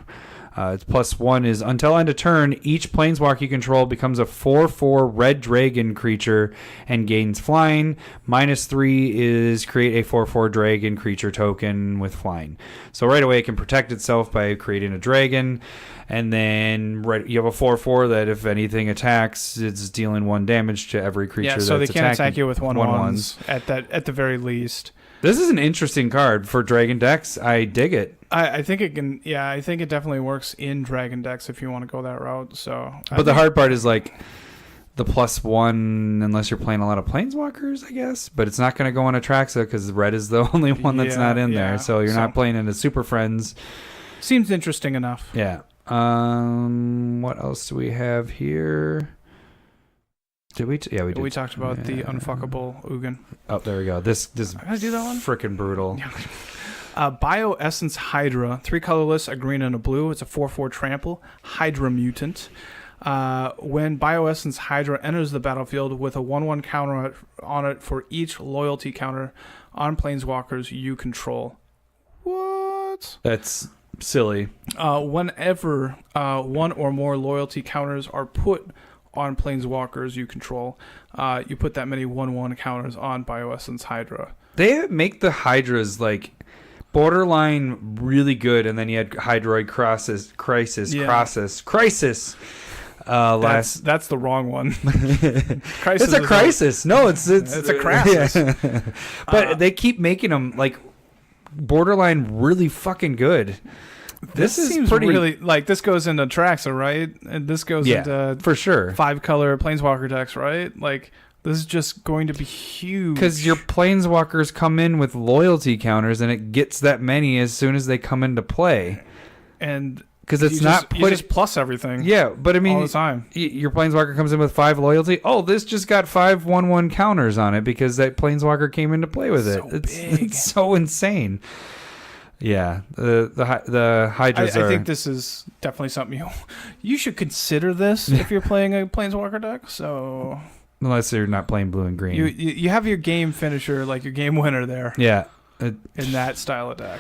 Its +1 is until end of turn, each Planeswalker you control becomes a 4/4 red dragon creature and gains flying. -3 is create a 4/4 dragon creature token with flying. So right away it can protect itself by creating a dragon. And then you have a 4/4 that if anything attacks, it's dealing 1 damage to every creature that's attacking. Yeah, so they can't attack you with 1/1s 1/1s. at the very least. This is an interesting card for Dragon decks. I dig it. I think it can. Yeah, I think it definitely works in Dragon decks if you want to go that route. So, But the hard part is like the +1, unless you're playing a lot of Planeswalkers, I guess. But it's not going to go on Atraxa because red is the only one that's not in there. So you're not playing into Super Friends. Seems interesting enough. Yeah. What else do we have here? Did we? Yeah, we did. We talked about the unfuckable Ugin. Oh, there we go. This I do that one. Freaking brutal. Yeah. Bioessence Hydra, 3 colorless, a green and a blue. It's a 4/4 trample, Hydra mutant. When Bioessence Hydra enters the battlefield with a 1/1 counter on it for each loyalty counter on Planeswalkers you control. What? That's silly. Whenever 1 or more loyalty counters are put on Planeswalkers you control, you put that many 1/1 counters on Bioessence Hydra. They make the Hydras like borderline really good, and then you had Hydroid Crisis. That's the wrong one. It's a crisis. No, it's a crisis. Yeah. But they keep making them like borderline really fucking good. This is seems pretty really like this goes into Traxa, right? And this goes into for sure 5-color Planeswalker decks, right? Like this is just going to be huge because your Planeswalkers come in with loyalty counters, and it gets that many as soon as they come into play. And because it's you just plus everything. Yeah, but I mean, all the time. Your Planeswalker comes in with 5 loyalty. Oh, this just got 5 1/1 counters on it because that Planeswalker came into play with it. It's so insane. Yeah, the Hydras I think this is definitely something you should consider this if you're playing a Planeswalker deck. So unless you're not playing blue and green, you have your game finisher, like your game winner there. Yeah, in that style of deck.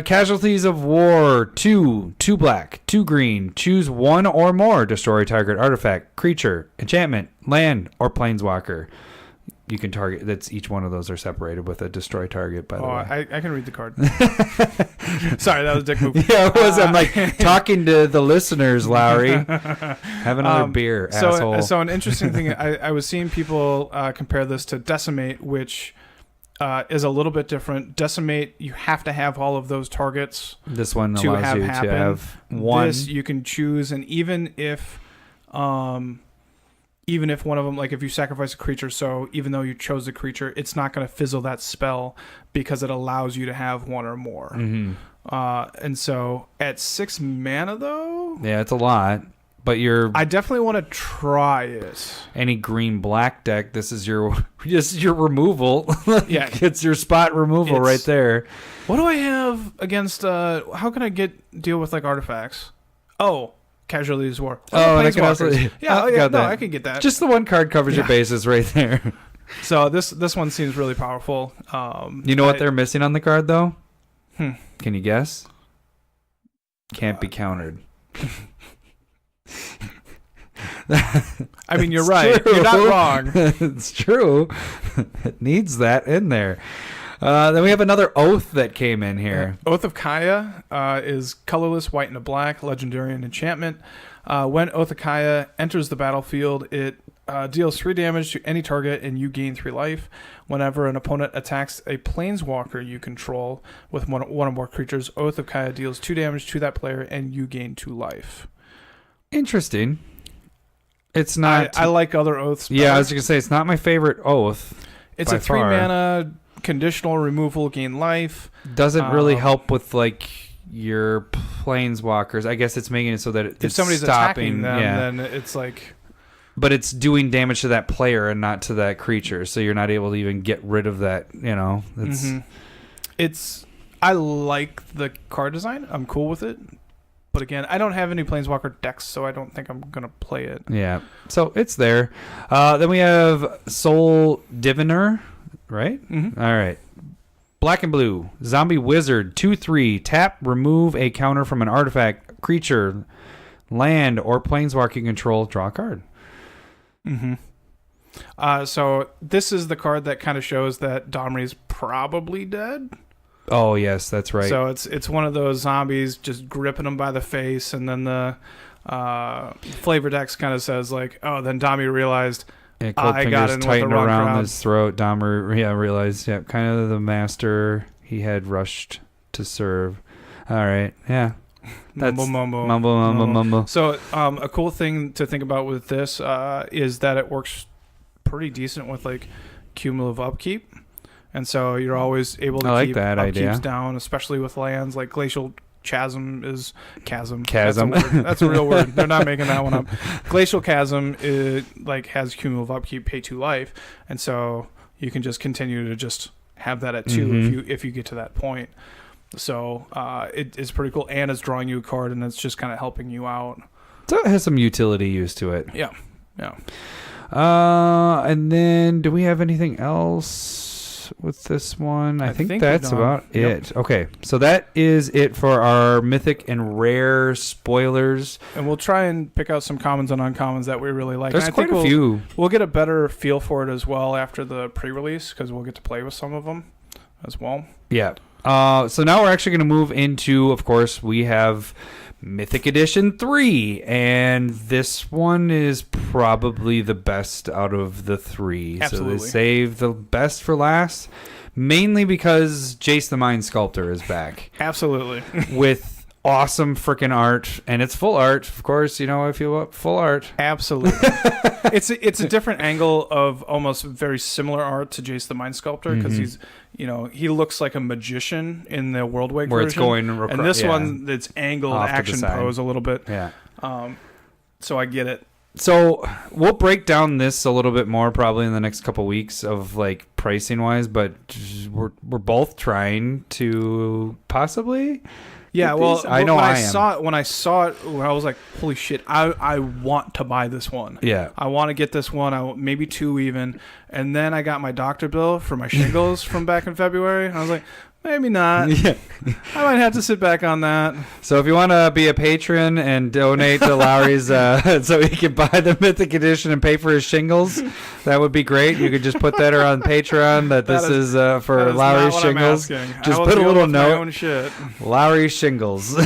Casualties of War, 2 black, 2 green. Choose one or more. Destroy target artifact, creature, enchantment, land, or planeswalker. You can target. That's each one of those are separated with a destroy target. By the way, I can read the card. Sorry, that was a dick move. Yeah, it was. I'm like talking to the listeners, Lowry. Have another beer, asshole. So an interesting thing, I was seeing people compare this to Decimate, which is a little bit different. Decimate, you have to have all of those targets. This one to allows have you happen. to have one. This you can choose, and even if one of them, like if you sacrifice a creature, so even though you chose the creature, it's not going to fizzle that spell because it allows you to have one or more. Mm-hmm. And so at 6 mana, though, Yeah, it's a lot. But I definitely want to try it. Any green black deck, this is your removal. Yeah, it's your spot removal right there. What do I have against? How can I deal with like artifacts? Oh, Casualties War. Oh, and I can also I can get that. Just the one card covers your bases right there. So this one seems really powerful. You know what they're missing on the card though? Can you guess? Can't be countered. I mean, you're right. You're not wrong. It's true. It needs that in there. Then we have another Oath that came in here. Oath of Kaya is colorless, white and a black, legendary and enchantment. When Oath of Kaya enters the battlefield, it deals 3 damage to any target and you gain 3 life. Whenever an opponent attacks a planeswalker you control with one or more creatures, Oath of Kaya deals 2 damage to that player and you gain 2 life. Interesting. It's not. I like other oaths better. Yeah, I was going to say, it's not my favorite Oath. It's a 3 mana conditional removal, gain life. Doesn't really help with like your planeswalkers. I guess it's making it so that if somebody's attacking them, then it's like. But it's doing damage to that player and not to that creature, so you're not able to even get rid of that. You know, I like the card design. I'm cool with it. But again, I don't have any Planeswalker decks, so I don't think I'm going to play it. Yeah. So it's there. Then we have Soul Diviner, right? Mm-hmm. All right. Black and blue. Zombie Wizard. 2/3. Tap. Remove a counter from an artifact, creature, land, or Planeswalker you control. Draw a card. Mm-hmm. So this is the card that kind of shows that Domri's probably dead. Oh yes, that's right. So it's one of those zombies just gripping him by the face, and then the flavor text kind of says like, "Oh, then Domri realized I got in with the wrong around crowd." His throat. Domri realized, kind of the master he had rushed to serve. All right, yeah. That's mumble. So a cool thing to think about with this is that it works pretty decent with like cumulative upkeep. And so you're always able to keep upkeeps down, especially with lands like Glacial Chasm is Chasm. That's a real word. They're not making that one up. Glacial Chasm has cumulative upkeep, pay 2 life, and so you can just continue to just have that at 2 if you get to that point. So it's pretty cool, and it's drawing you a card, and it's just kind of helping you out. So it has some utility use to it. Yeah. And then do we have anything else with this one? I think that's about it. Okay, so that is it for our mythic and rare spoilers. And we'll try and pick out some commons and uncommons that we really like. There's quite a few. We'll get a better feel for it as well after the pre-release, because we'll get to play with some of them as well. Yeah. So now we're actually going to move into, of course, we have Mythic Edition 3, and this one is probably the best out of the 3. Absolutely. So they saved the best for last, mainly because Jace the Mind Sculptor is back. Absolutely. With awesome freaking art, and it's full art. Of course, you know how I feel about full art. Absolutely. It's a different angle of almost very similar art to Jace the Mind Sculptor, because he's, he looks like a magician in the World Wake where version. It's going and this one, it's angled off action pose a little bit. Yeah. So I get it. So we'll break down this a little bit more probably in the next couple weeks of like pricing wise, but we're both trying to possibly Yeah, well, I know when I I am. saw it, I was like, holy shit, I want to buy this one. Yeah. I want to get this one, maybe two even. And then I got my doctor bill for my shingles from back in February. I was like, maybe not. Yeah. I might have to sit back on that. So if you want to be a patron and donate to Lowry's so he can buy the Mythic Edition and pay for his shingles, that would be great. You could just put that on Patreon that this is for Lowry's shingles. Just put a little note. Shit. Lowry's shingles.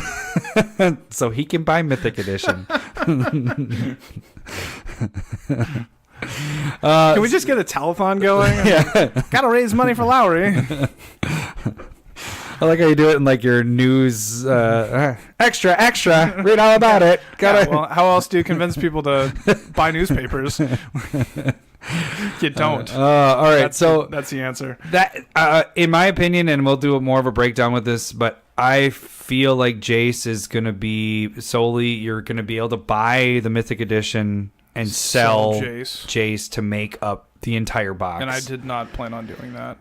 So he can buy Mythic Edition. Can we just get a telethon going? Yeah. Gotta raise money for Lowry. I like how you do it in like your news extra. Read all about it. Yeah, well, how else do you convince people to buy newspapers? You don't. All right. That's the answer. That, in my opinion, and we'll do more of a breakdown with this, but I feel like Jace is going to be solely, you're going to be able to buy the Mythic Edition and sell Jace to make up the entire box. And I did not plan on doing that.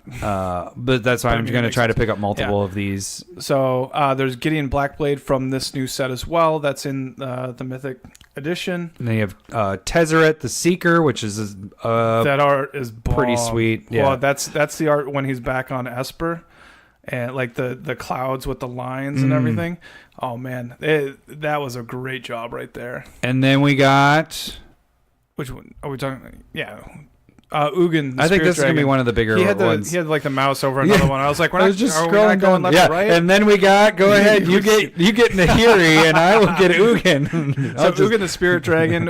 But that's why I'm going to try to pick up multiple of these. So there's Gideon Blackblade from this new set as well. That's in the Mythic Edition. And then you have Tezzeret the Seeker, which is that art is pretty sweet. Yeah, well, that's the art when he's back on Esper, and like the clouds with the lines and everything. Oh man, that was a great job right there. And then we got, which one are we talking? Yeah. Ugin. I think this is gonna be one of the bigger ones. He had like the mouse over another one. I was like, we're not scrolling going left to right. And then we got. Go ahead, you get Nahiri, and I will get Ugin. So Ugin the Spirit Dragon,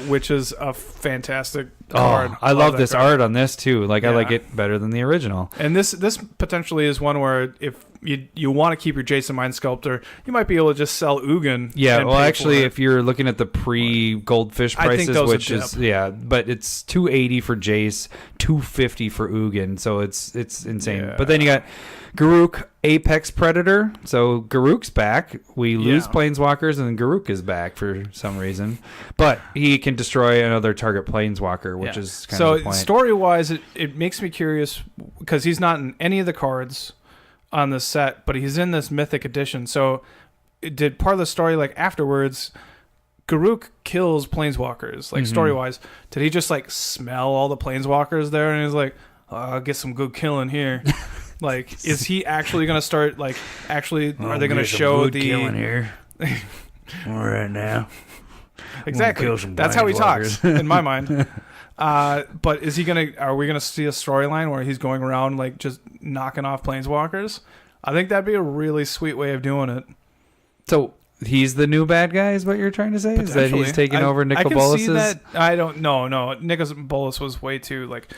which is a fantastic card. I love this art on this too. Like I like it better than the original. And this potentially is one where if you want to keep your Jason Mind Sculptor, you might be able to just sell Ugin. Yeah, well, actually, if you're looking at the pre-Goldfish prices, which is but it's $280 for Jace, $250 for Ugin, so it's insane. Yeah. But then you got Garruk Apex Predator. So Garruk's back. We lose Planeswalkers, and then Garruk is back for some reason, but he can destroy another target Planeswalker, which is kind of the point. Story-wise, it makes me curious because he's not in any of the cards on this set, but he's in this Mythic Edition. So did part of the story, like afterwards, Garruk kills Planeswalkers, like story-wise. Did he just like smell all the Planeswalkers there and he's like, I'll get some good killing here? Like, is he actually going to start, like, are they going to show the killing here right now? Exactly. That's how he talks in my mind. But are we gonna see a storyline where he's going around like just knocking off Planeswalkers? I think that'd be a really sweet way of doing it. So he's the new bad guy, is what you're trying to say? Is that he's taking over Nicol Bolas's? I can see that. I don't know. No, Nicol Bolas was way too like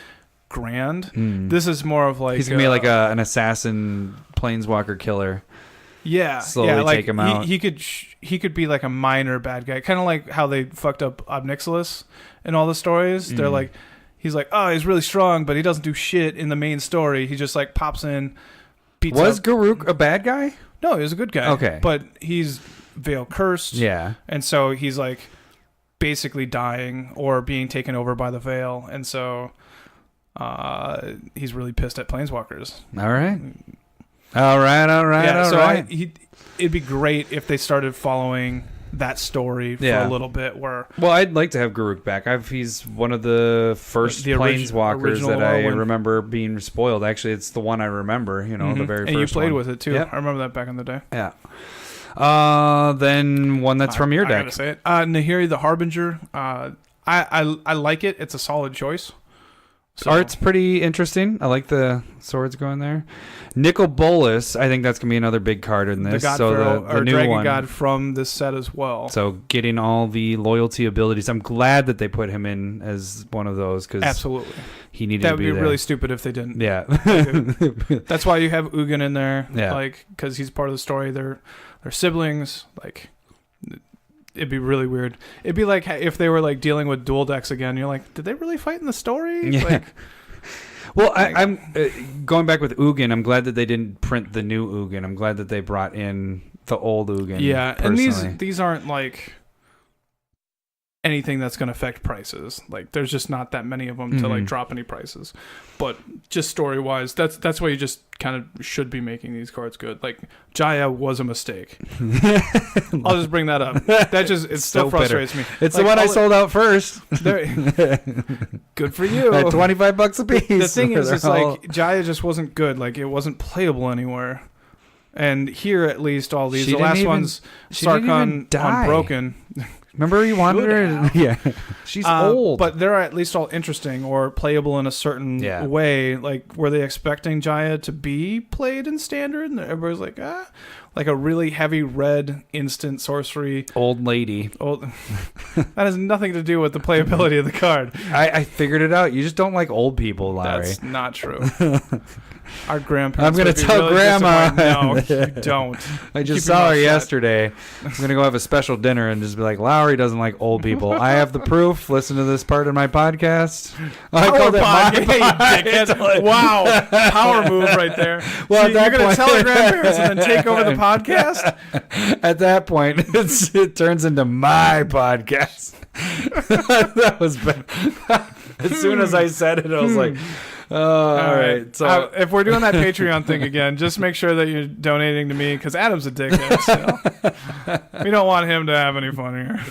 grand. This is more of like he's gonna be like an assassin Planeswalker killer. Yeah, slowly like take him out. He could be like a minor bad guy, kind of like how they fucked up Obnixilis in all the stories. They're like, he's like, oh, he's really strong, but he doesn't do shit in the main story. He just like pops in, beats Was up. Garruk a bad guy? No, he was a good guy. Okay, but he's Veil cursed. Yeah, and so he's like basically dying or being taken over by the Veil, and so he's really pissed at Planeswalkers. All right. Yeah, so it'd be great if they started following that story for a little bit. Well, I'd like to have Garruk back. He's one of the first Planeswalkers that I remember being spoiled. Actually, it's the one I remember. The very first one. And you played with it too. Yep. I remember that back in the day. Yeah. Then one that's from your deck. I gotta say it. Nahiri the Harbinger. I like it. It's a solid choice. So. Art's pretty interesting. I like the swords going there. Nicol Bolas, I think that's going to be another big card in this. The new Dragon one. God from this set as well. So getting all the loyalty abilities. I'm glad that they put him in as one of those because absolutely he needed to be there. That would be really stupid if they didn't. Yeah. That's why you have Ugin in there. Yeah. Like, because he's part of the story. They're siblings. Like, it'd be really weird. It'd be like if they were like dealing with dual decks again. You're like, did they really fight in the story? Yeah. Like, well, I'm going back with Ugin. I'm glad that they didn't print the new Ugin. I'm glad that they brought in the old Ugin. Yeah, personally. And these aren't like anything that's going to affect prices. Like, there's just not that many of them to like drop any prices. But just story wise, that's why you just kind of should be making these cards good. Like, Jaya was a mistake. I'll just bring that up. That just it still frustrates me. It's like, the one I sold out first. Good for you. At $25 a piece. The thing is, it's like Jaya just wasn't good. Like, it wasn't playable anywhere. And here, at least, all these the last ones, Sarkon Unbroken. Remember you wanted her? Yeah. She's old. But they're at least all interesting or playable in a certain way. Like, were they expecting Jaya to be played in standard? And everybody's like, like a really heavy red instant sorcery. Old lady. That has nothing to do with the playability of the card. I figured it out. You just don't like old people, Larry. That's not true. Our grandparents. I'm going to tell really Grandma. No, you don't. I just saw her yesterday. I'm going to go have a special dinner and just be like, Lowry doesn't like old people. I have the proof. Listen to this part of my podcast. I called it my podcast. Wow. Power move right there. Well, you're going to tell her grandparents and then take over the podcast? At that point, it turns into my podcast. That was bad. As soon as I said it, I was like, all right. So if we're doing that Patreon thing again, just make sure that you're donating to me because Adam's a dickhead. So we don't want him to have any fun here.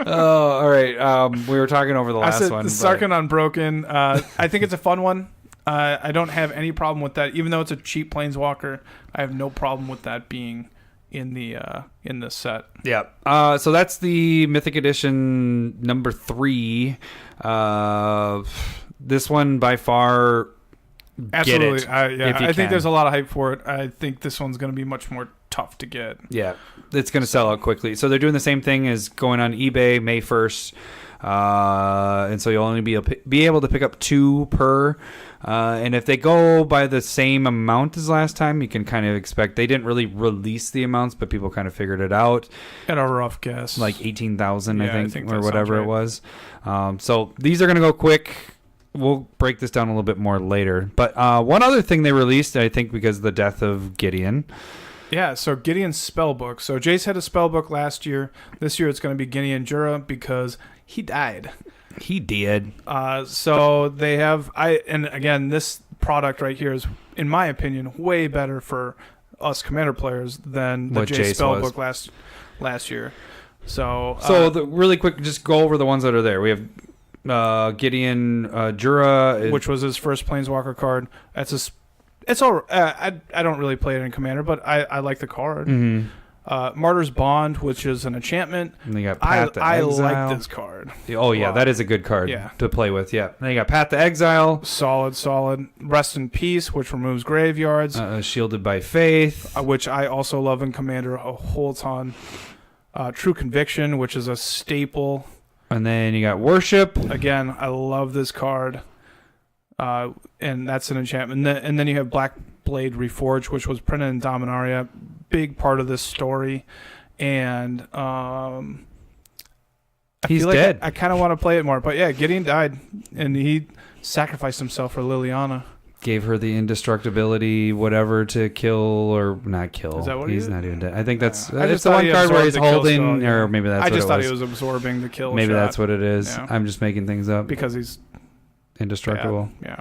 Oh, all right. We were talking over the last one. Sarkon Unbroken. I think it's a fun one. I don't have any problem with that, even though it's a cheap planeswalker. I have no problem with that being in this set. Yeah. So that's the Mythic Edition number 3. This one by far, absolutely. Get it, I think there's a lot of hype for it. I think this one's going to be much more tough to get. Yeah, it's going to sell out quickly. So they're doing the same thing as going on eBay May 1st. And so you'll only be able to pick up 2 per. And if they go by the same amount as last time, you can kind of expect they didn't really release the amounts, but people kind of figured it out. At a rough guess, like 18,000, I think or whatever it was. So these are going to go quick. We'll break this down a little bit more later. But one other thing they released, I think, because of the death of Gideon. Yeah, so Gideon's Spellbook. So Jace had a Spellbook last year. This year it's going to be Gideon Jura because he died. He did. So they have and again, this product right here is, in my opinion, way better for us Commander players than the Jace Spellbook last year. So really quick, just go over the ones that are there. We have Gideon Jura, which was his first Planeswalker card. It's all. I don't really play it in Commander, but I like the card. Mm-hmm. Martyr's Bond, which is an enchantment. And they got Path to I Exile. like this card. Oh yeah, that is a good card to play with. Yeah. Then you got Path to Exile. Solid. Rest in Peace, which removes graveyards. Shielded by Faith, which I also love in Commander a whole ton. True Conviction, which is a staple. And then you got Worship. Again, I love this card. And that's an enchantment. And then you have Black Blade Reforged, which was printed in Dominaria. Big part of this story. And he's dead. I kind of want to play it more. But yeah, Gideon died. And he sacrificed himself for Liliana. Gave her the indestructibility, whatever, to kill or not kill. Is that what he's not even dead. I think that's it's the one card where he's holding, or maybe that's what it was. I just thought he was absorbing the kill Maybe shot. that's what it is. Yeah. I'm just making things up. Because he's indestructible. Yeah.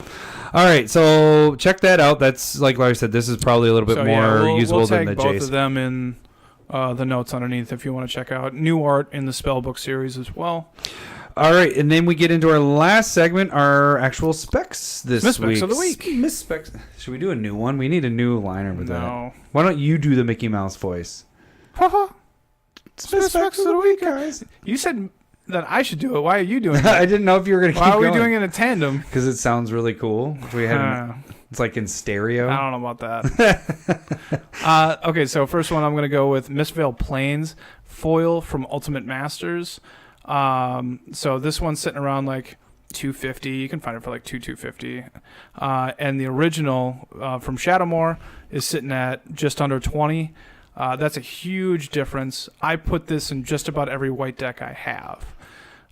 All right, so check that out. That's, like Larry said, this is probably a little bit more usable than the Jace. We'll tag both of them in the notes underneath if you want to check out new art in the Spellbook series as well. All right, and then we get into our last segment, our actual specs this week. Specs of the week. Miss Specs. Should we do a new one? We need a new liner with that. Why don't you do the Mickey Mouse voice? Miss Specs of the week, guys. You said that I should do it. Why are you doing it? I didn't know if you were going to keep going. Why are we doing it in a tandem? Because it sounds really cool. We had it's like in stereo. I don't know about that. Okay, so first one I'm going to go with Mistveil Plains foil from Ultimate Masters. So this one's sitting around like $250. You can find it for like $250. And the original from Shadowmoor is sitting at just under $20. That's a huge difference. I put this in just about every white deck I have.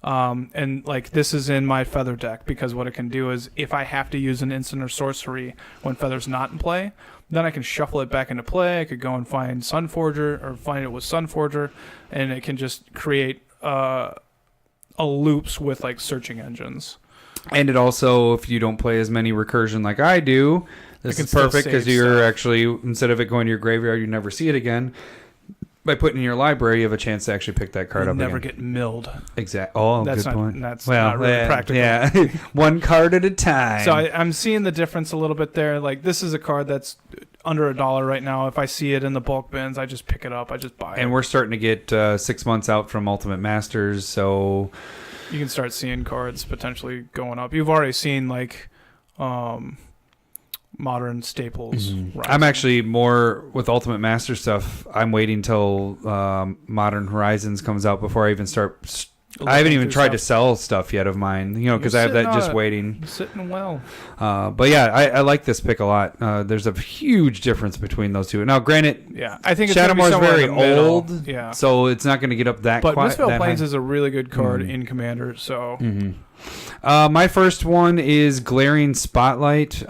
And like this is in my Feather deck because what it can do is if I have to use an instant or sorcery when Feather's not in play, then I can shuffle it back into play. I could go and find Sunforger or find it with Sunforger, and it can just create loops with like searching engines. And it also, if you don't play as many recursion like I do, this is perfect because you're actually, instead of it going to your graveyard, you never see it again. By putting it in your library, you have a chance to actually pick that card up never again. Get milled. Exactly. Oh, that's good point. That's not really practical. Yeah, one card at a time. So I'm seeing the difference a little bit there. Like, this is a card that's under $1 right now. If I see it in the bulk bins, I just pick it up. I just buy it. And we're starting to get 6 months out from Ultimate Masters, so you can start seeing cards potentially going up. You've already seen like modern staples. Mm-hmm. I'm actually more with Ultimate Master stuff. I'm waiting till Modern Horizons comes out before I even start. I haven't even tried to sell stuff yet of mine, because I have that just waiting. Sitting well. But yeah, I like this pick a lot. There's a huge difference between those two. Now, granted, I think it's Shadowmoor is very old, yeah, so it's not going to get up that. But Mistveiled Plains is a really good card in Commander. So. Mm-hmm. My first one is Glaring Spotlight.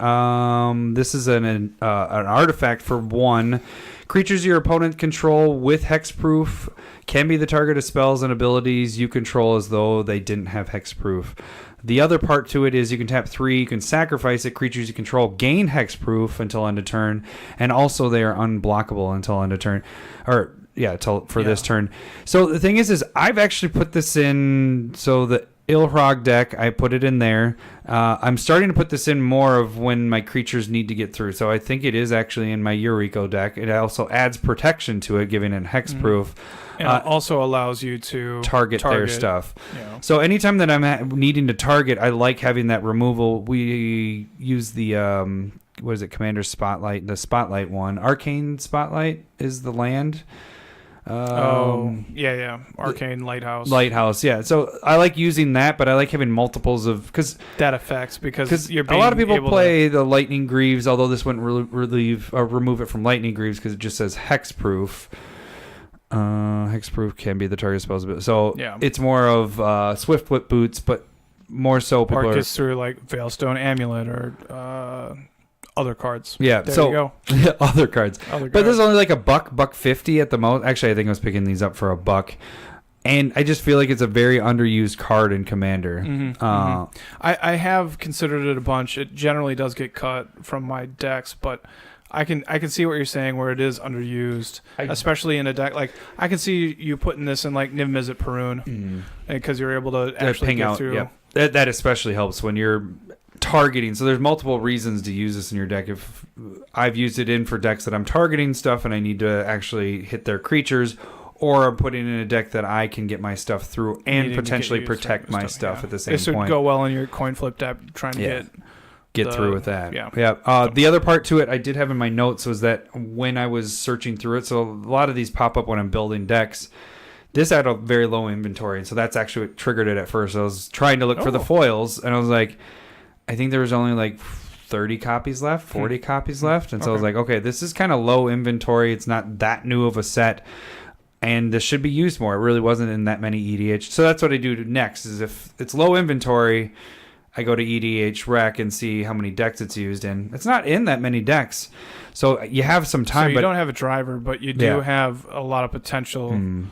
This is an artifact for 1. Creatures your opponent control with hexproof can be the target of spells and abilities you control as though they didn't have hexproof. The other part to it is you can tap 3, you can sacrifice it, creatures you control gain hexproof until end of turn, and also they are unblockable until end of turn. This turn. So the thing is I've actually put this in, so the Ilhrog deck, I put it in there. I'm starting to put this in more of when my creatures need to get through. So I think it is actually in my Eureka deck. It also adds protection to it, giving it hexproof. And it also allows you to target their stuff. Yeah. So anytime that I'm needing to target, I like having that removal. We use the Commander Spotlight, the Spotlight one. Arcane Spotlight is the land. Arcane Lighthouse. Yeah. So I like using that, but I like having multiples of that effects because a lot of people play the Lightning Greaves, although this wouldn't remove it from Lightning Greaves because it just says hexproof. Hexproof can be the target spells, so it's more of Swift Whip Boots, but more so people or it gets through like Veilstone Amulet or other cards. Yeah, there you go. Other cards. But there's only like $1.50 at the most. Actually, I think I was picking these up for $1. And I just feel like it's a very underused card in Commander. I have considered it a bunch. It generally does get cut from my decks, but I can see what you're saying where it is underused, especially in a deck. Like, I can see you putting this in like Niv Mizzet Perun because you're able to actually get through. Yep. That especially helps when you're targeting. So there's multiple reasons to use this in your deck. If I've used it in for decks that I'm targeting stuff and I need to actually hit their creatures, or I'm putting in a deck that I can get my stuff through and potentially protect my stuff at the same point. This would go well in your coin flip deck, trying to get through with that. Yeah. The other part to it I did have in my notes was that when I was searching through it, so a lot of these pop up when I'm building decks. This had a very low inventory, and so that's actually what triggered it at first. I was trying to look for the foils, and I was like, I think there was only like 30 copies left, 40 copies left. And so I was like, okay, this is kind of low inventory. It's not that new of a set. And this should be used more. It really wasn't in that many EDH. So that's what I do next is if it's low inventory, I go to EDH Rec and see how many decks it's used in. It's not in that many decks. So you have some time. So you don't have a driver, but you do have a lot of potential.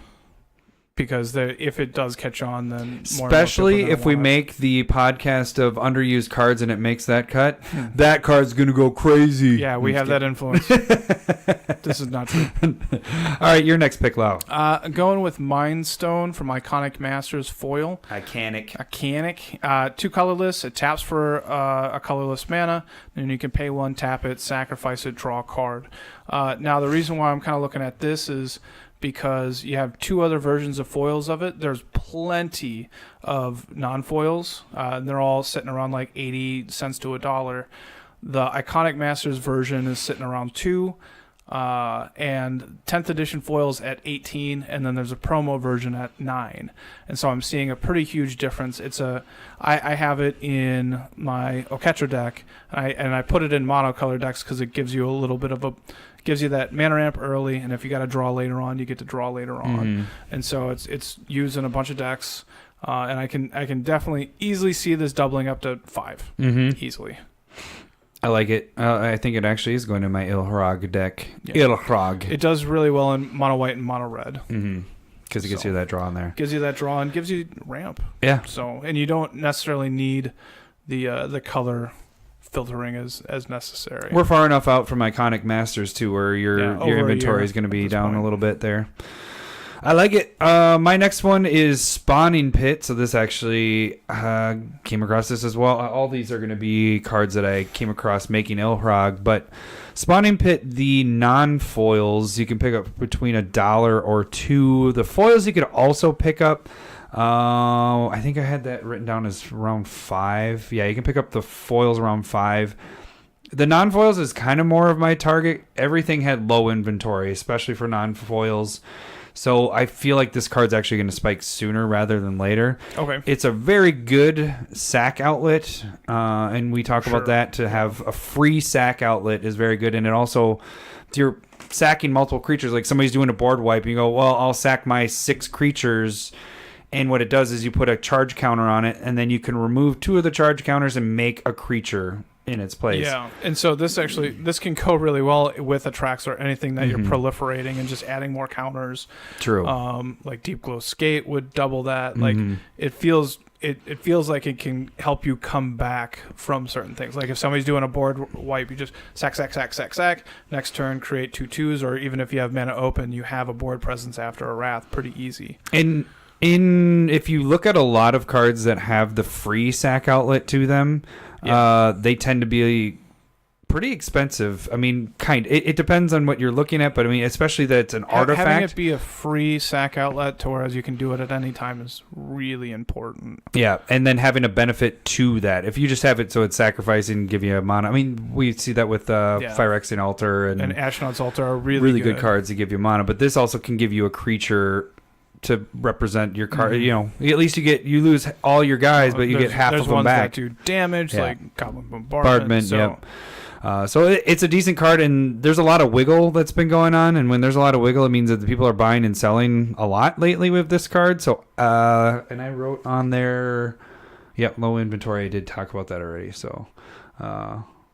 Because if it does catch on, then especially if we make the podcast of underused cards and it makes that cut, that card's gonna go crazy. Yeah, we have that influence. This is not true. All right, your next pick, Lau. Going with Mind Stone from Iconic Masters foil. Iconic. 2 colorless. It taps for a colorless mana. Then you can pay 1, tap it, sacrifice it, draw a card. Now the reason why I'm kind of looking at this is because you have 2 other versions of foils of it. There's plenty of non-foils. They're all sitting around like 80 cents to $1. The Iconic Masters version is sitting around 2, and 10th edition foils at 18, and then there's a promo version at 9. And so I'm seeing a pretty huge difference. I have it in my Oketra deck, and I put it in monocolor decks because it gives you a little bit of gives you that mana ramp early, and if you got to draw later on, you get to draw later on. And so it's used in a bunch of decks, and I can definitely easily see this doubling up to 5 easily. I like it. I think it actually is going to my Ilhrog deck. Yeah. Ilhrog. It does really well in mono white and mono red. Because it gives you that draw in there. Gives you that draw and gives you ramp. Yeah. So, and you don't necessarily need the color filtering as necessary. We're far enough out from Iconic Masters too, where your inventory is going to be down a little bit there. I like it. My next one is Spawning Pit. So this actually came across this as well. All these are going to be cards that I came across making Ilhrog, but Spawning Pit, the non-foils, you can pick up between $1 or $2. The foils you could also pick up. I think I had that written down as around $5. Yeah, you can pick up the foils around $5. The non-foils is kind of more of my target. Everything had low inventory, especially for non-foils. So I feel like this card's actually going to spike sooner rather than later. Okay. It's a very good sack outlet, and we talk about that. To have a free sack outlet is very good, and it also, if you're sacking multiple creatures, like somebody's doing a board wipe, you go, well, I'll sack my 6 creatures, and what it does is you put a charge counter on it, and then you can remove 2 of the charge counters and make a creature in its place. Yeah, and so this can go really well with Attrax or anything that you're proliferating and just adding more counters. True. Like Deep Glow Skate would double that. Like it feels like it can help you come back from certain things. Like if somebody's doing a board wipe, you just sack. Next turn, create 2/2s, or even if you have mana open, you have a board presence after a Wrath. Pretty easy. And if you look at a lot of cards that have the free sack outlet to them, they tend to be pretty expensive. I mean, it depends on what you're looking at, but I mean, especially that it's an artifact. Having it be a free sack outlet, to whereas you can do it at any time, is really important. Yeah, and then having a benefit to that. If you just have it so it's sacrificing and give you a mana. I mean, we see that with Phyrexian Altar and Ashnod's Altar are really good cards to give you mana, but this also can give you a creature to represent your card. You know, at least you lose all your guys, but you get half of them back. There's ones that do damage, like Goblin Bombardment. So it's a decent card, and there's a lot of wiggle that's been going on, and when there's a lot of wiggle, it means that the people are buying and selling a lot lately with this card. So and I wrote on there, low inventory. I did talk about that already. So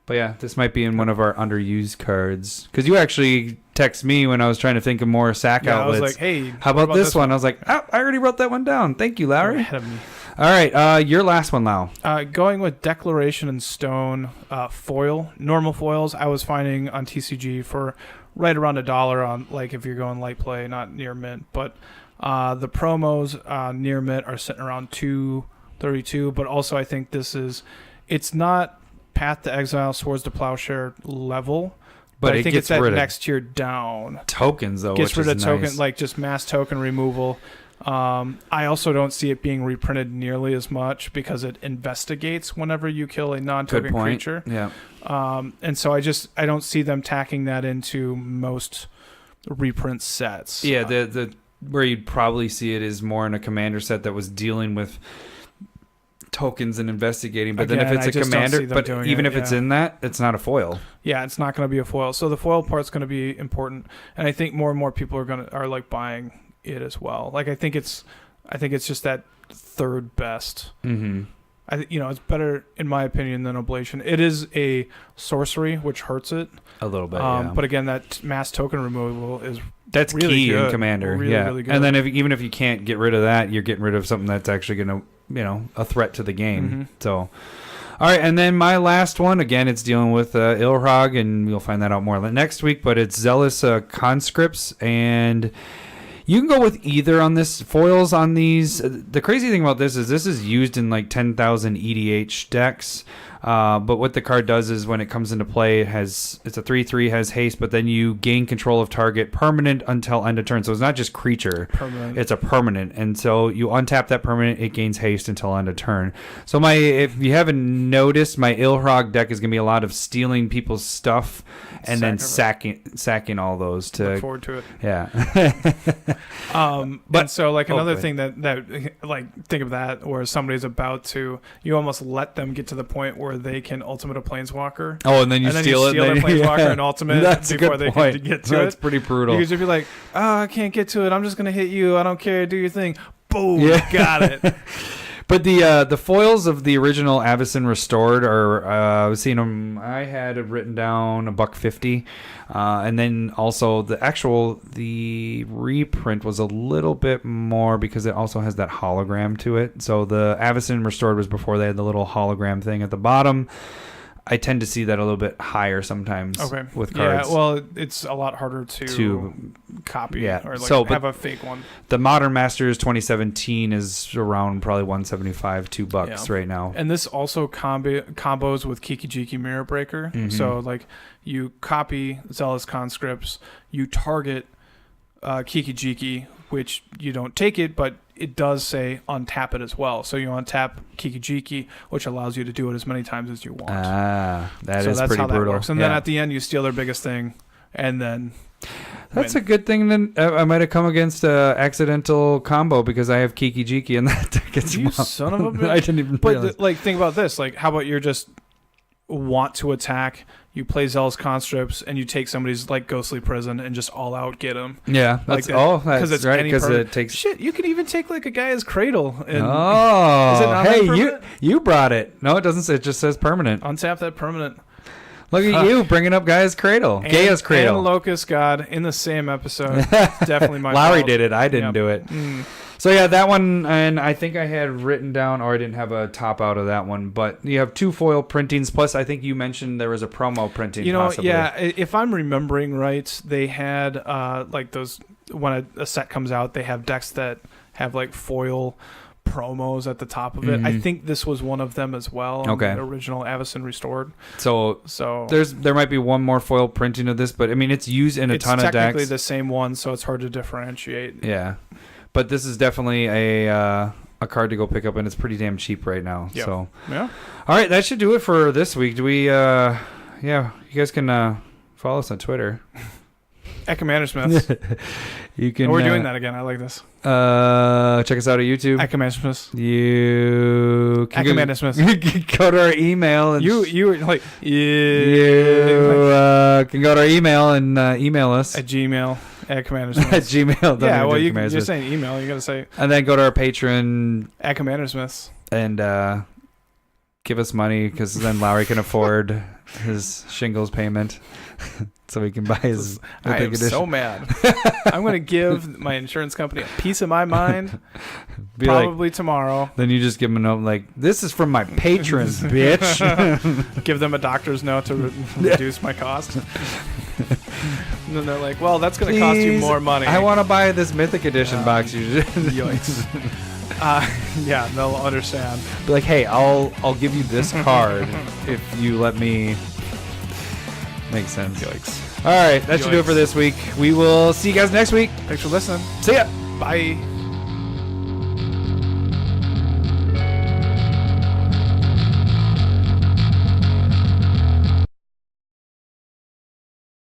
but yeah, this might be in one of our underused cards, because you actually text me when I was trying to think of more sack outlets. I was like, hey, how about this one? I was like, I already wrote that one down. Thank you, Lowry. You're ahead of me. All right, your last one, Lau. Going with Declaration and Stone foil, normal foils, I was finding on TCG for right around $1 on, like, if you're going light play, not near mint. But the promos near mint are sitting around $2.32. But also, I think it's not Path to Exile, Swords to Plowshare level. But I think it's that next tier down. Tokens, though, gets which rid is of nice. like just mass token removal. I also don't see it being reprinted nearly as much because it investigates whenever you kill a non-token creature. Yeah. And so I don't see them tacking that into most reprint sets. Yeah, the where you'd probably see it is more in a commander set that was dealing with tokens and investigating, but again, then if it's a commander, but even if it's in that, it's not a foil. Yeah, it's not going to be a foil. So the foil part's going to be important, and I think more and more people are like buying it as well. Like I think it's just that third best. Mm-hmm. It's better in my opinion than Oblation. It is a sorcery, which hurts it a little bit. But again, that mass token removal that's really key good. In Commander. Really, yeah, really good. And then even if you can't get rid of that, you're getting rid of something that's actually going to, a threat to the game. Mm-hmm. So, all right, and then my last one, again, it's dealing with Ilhrog, and you'll find that out more next week, but it's Zealous Conscripts, and you can go with either on this. Foils on these. The crazy thing about this is used in like 10,000 EDH decks. But what the card does is when it comes into play, it's a 3/3, has haste, but then you gain control of target permanent until end of turn. So it's not just creature. Permanent. It's a permanent. And so you untap that permanent, it gains haste until end of turn. So if you haven't noticed, my Ilhrog deck is going to be a lot of stealing people's stuff and then sacking all those to look forward to it. Yeah. But so like another thing that like think of that where somebody's about to, you almost let them get to the point where they can ultimate a planeswalker. Oh, and then you steal their planeswalker and ultimate before they can get to it. That's pretty brutal. You could just be like, I can't get to it. I'm just gonna hit you. I don't care. Do your thing. Boom. Yeah. Got it. But the foils of the original Avacyn Restored are I was seeing them. I had it written down $150, and then also the reprint was a little bit more because it also has that hologram to it. So the Avacyn Restored was before they had the little hologram thing at the bottom. I tend to see that a little bit higher sometimes with cards. Yeah, well, it's a lot harder to copy or have a fake one. The Modern Masters 2017 is around probably $175, $2 right now. And this also combos with Kiki-Jiki Mirror Breaker. Mm-hmm. So, like, you copy Zealous Conscripts, you target Kiki-Jiki, which you don't take it, but it does say untap it as well. So you untap Kiki-Jiki, which allows you to do it as many times as you want. That's pretty how brutal. That works. And then at the end, you steal their biggest thing, and then that's a good thing. Then I might have come against an accidental combo because I have Kiki-Jiki and that gets you son of a bitch. I didn't even realize. But think about this. Like, how about you're just want to attack, you play Zealous Conscripts, and you take somebody's like Ghostly Prison and just all out get them. Yeah, that's that's right. Because it takes shit. You can even take like a guy's Cradle. And, is it not hey, you brought it. No, it doesn't say. It just says permanent. Untap that permanent. Look at you bringing up Gaia's Cradle. Gaia's Cradle. And Locust God in the same episode. Definitely my Lowry fault. did it. I didn't do it. So yeah, that one, and I think I had written down, or I didn't have a top out of that one, but you have 2 foil printings, plus I think you mentioned there was a promo printing, possibly. Yeah, if I'm remembering right, they had, like those, when a set comes out, they have decks that have like foil promos at the top of it. I think this was one of them as well. Okay. The original Avacyn Restored. So there might be one more foil printing of this, but I mean, it's used in a ton of decks. It's technically the same one, so it's hard to differentiate. Yeah. But this is definitely a card to go pick up, and it's pretty damn cheap right now. Yep. So, yeah. All right, that should do it for this week. Do we? You guys can follow us on Twitter. At CommanderSmiths. You can. We're doing that again. I like this. Check us out at YouTube. At CommanderSmiths. You can at CommanderSmiths. You can go to our email and you were like can go to our email and email us at Gmail. At CommanderSmiths. At Gmail. Yeah, well, you're saying email. You got to say. And then go to our Patreon. At CommanderSmiths. And give us money because then Lowry can afford his shingles payment. So he can buy his Mythic Edition. So mad. I'm going to give my insurance company a piece of my mind probably tomorrow. Then you just give them a note like, this is from my patrons, bitch. Give them a doctor's note to reduce my cost. And then they're like, well, that's going to cost you more money. I want to buy this Mythic Edition box. Yikes. Yeah, they'll understand. Be like, hey, I'll give you this card if you let me. Makes sense. Yikes. All right, that should do it for this week. We will see you guys next week. Thanks for listening. See ya. Bye.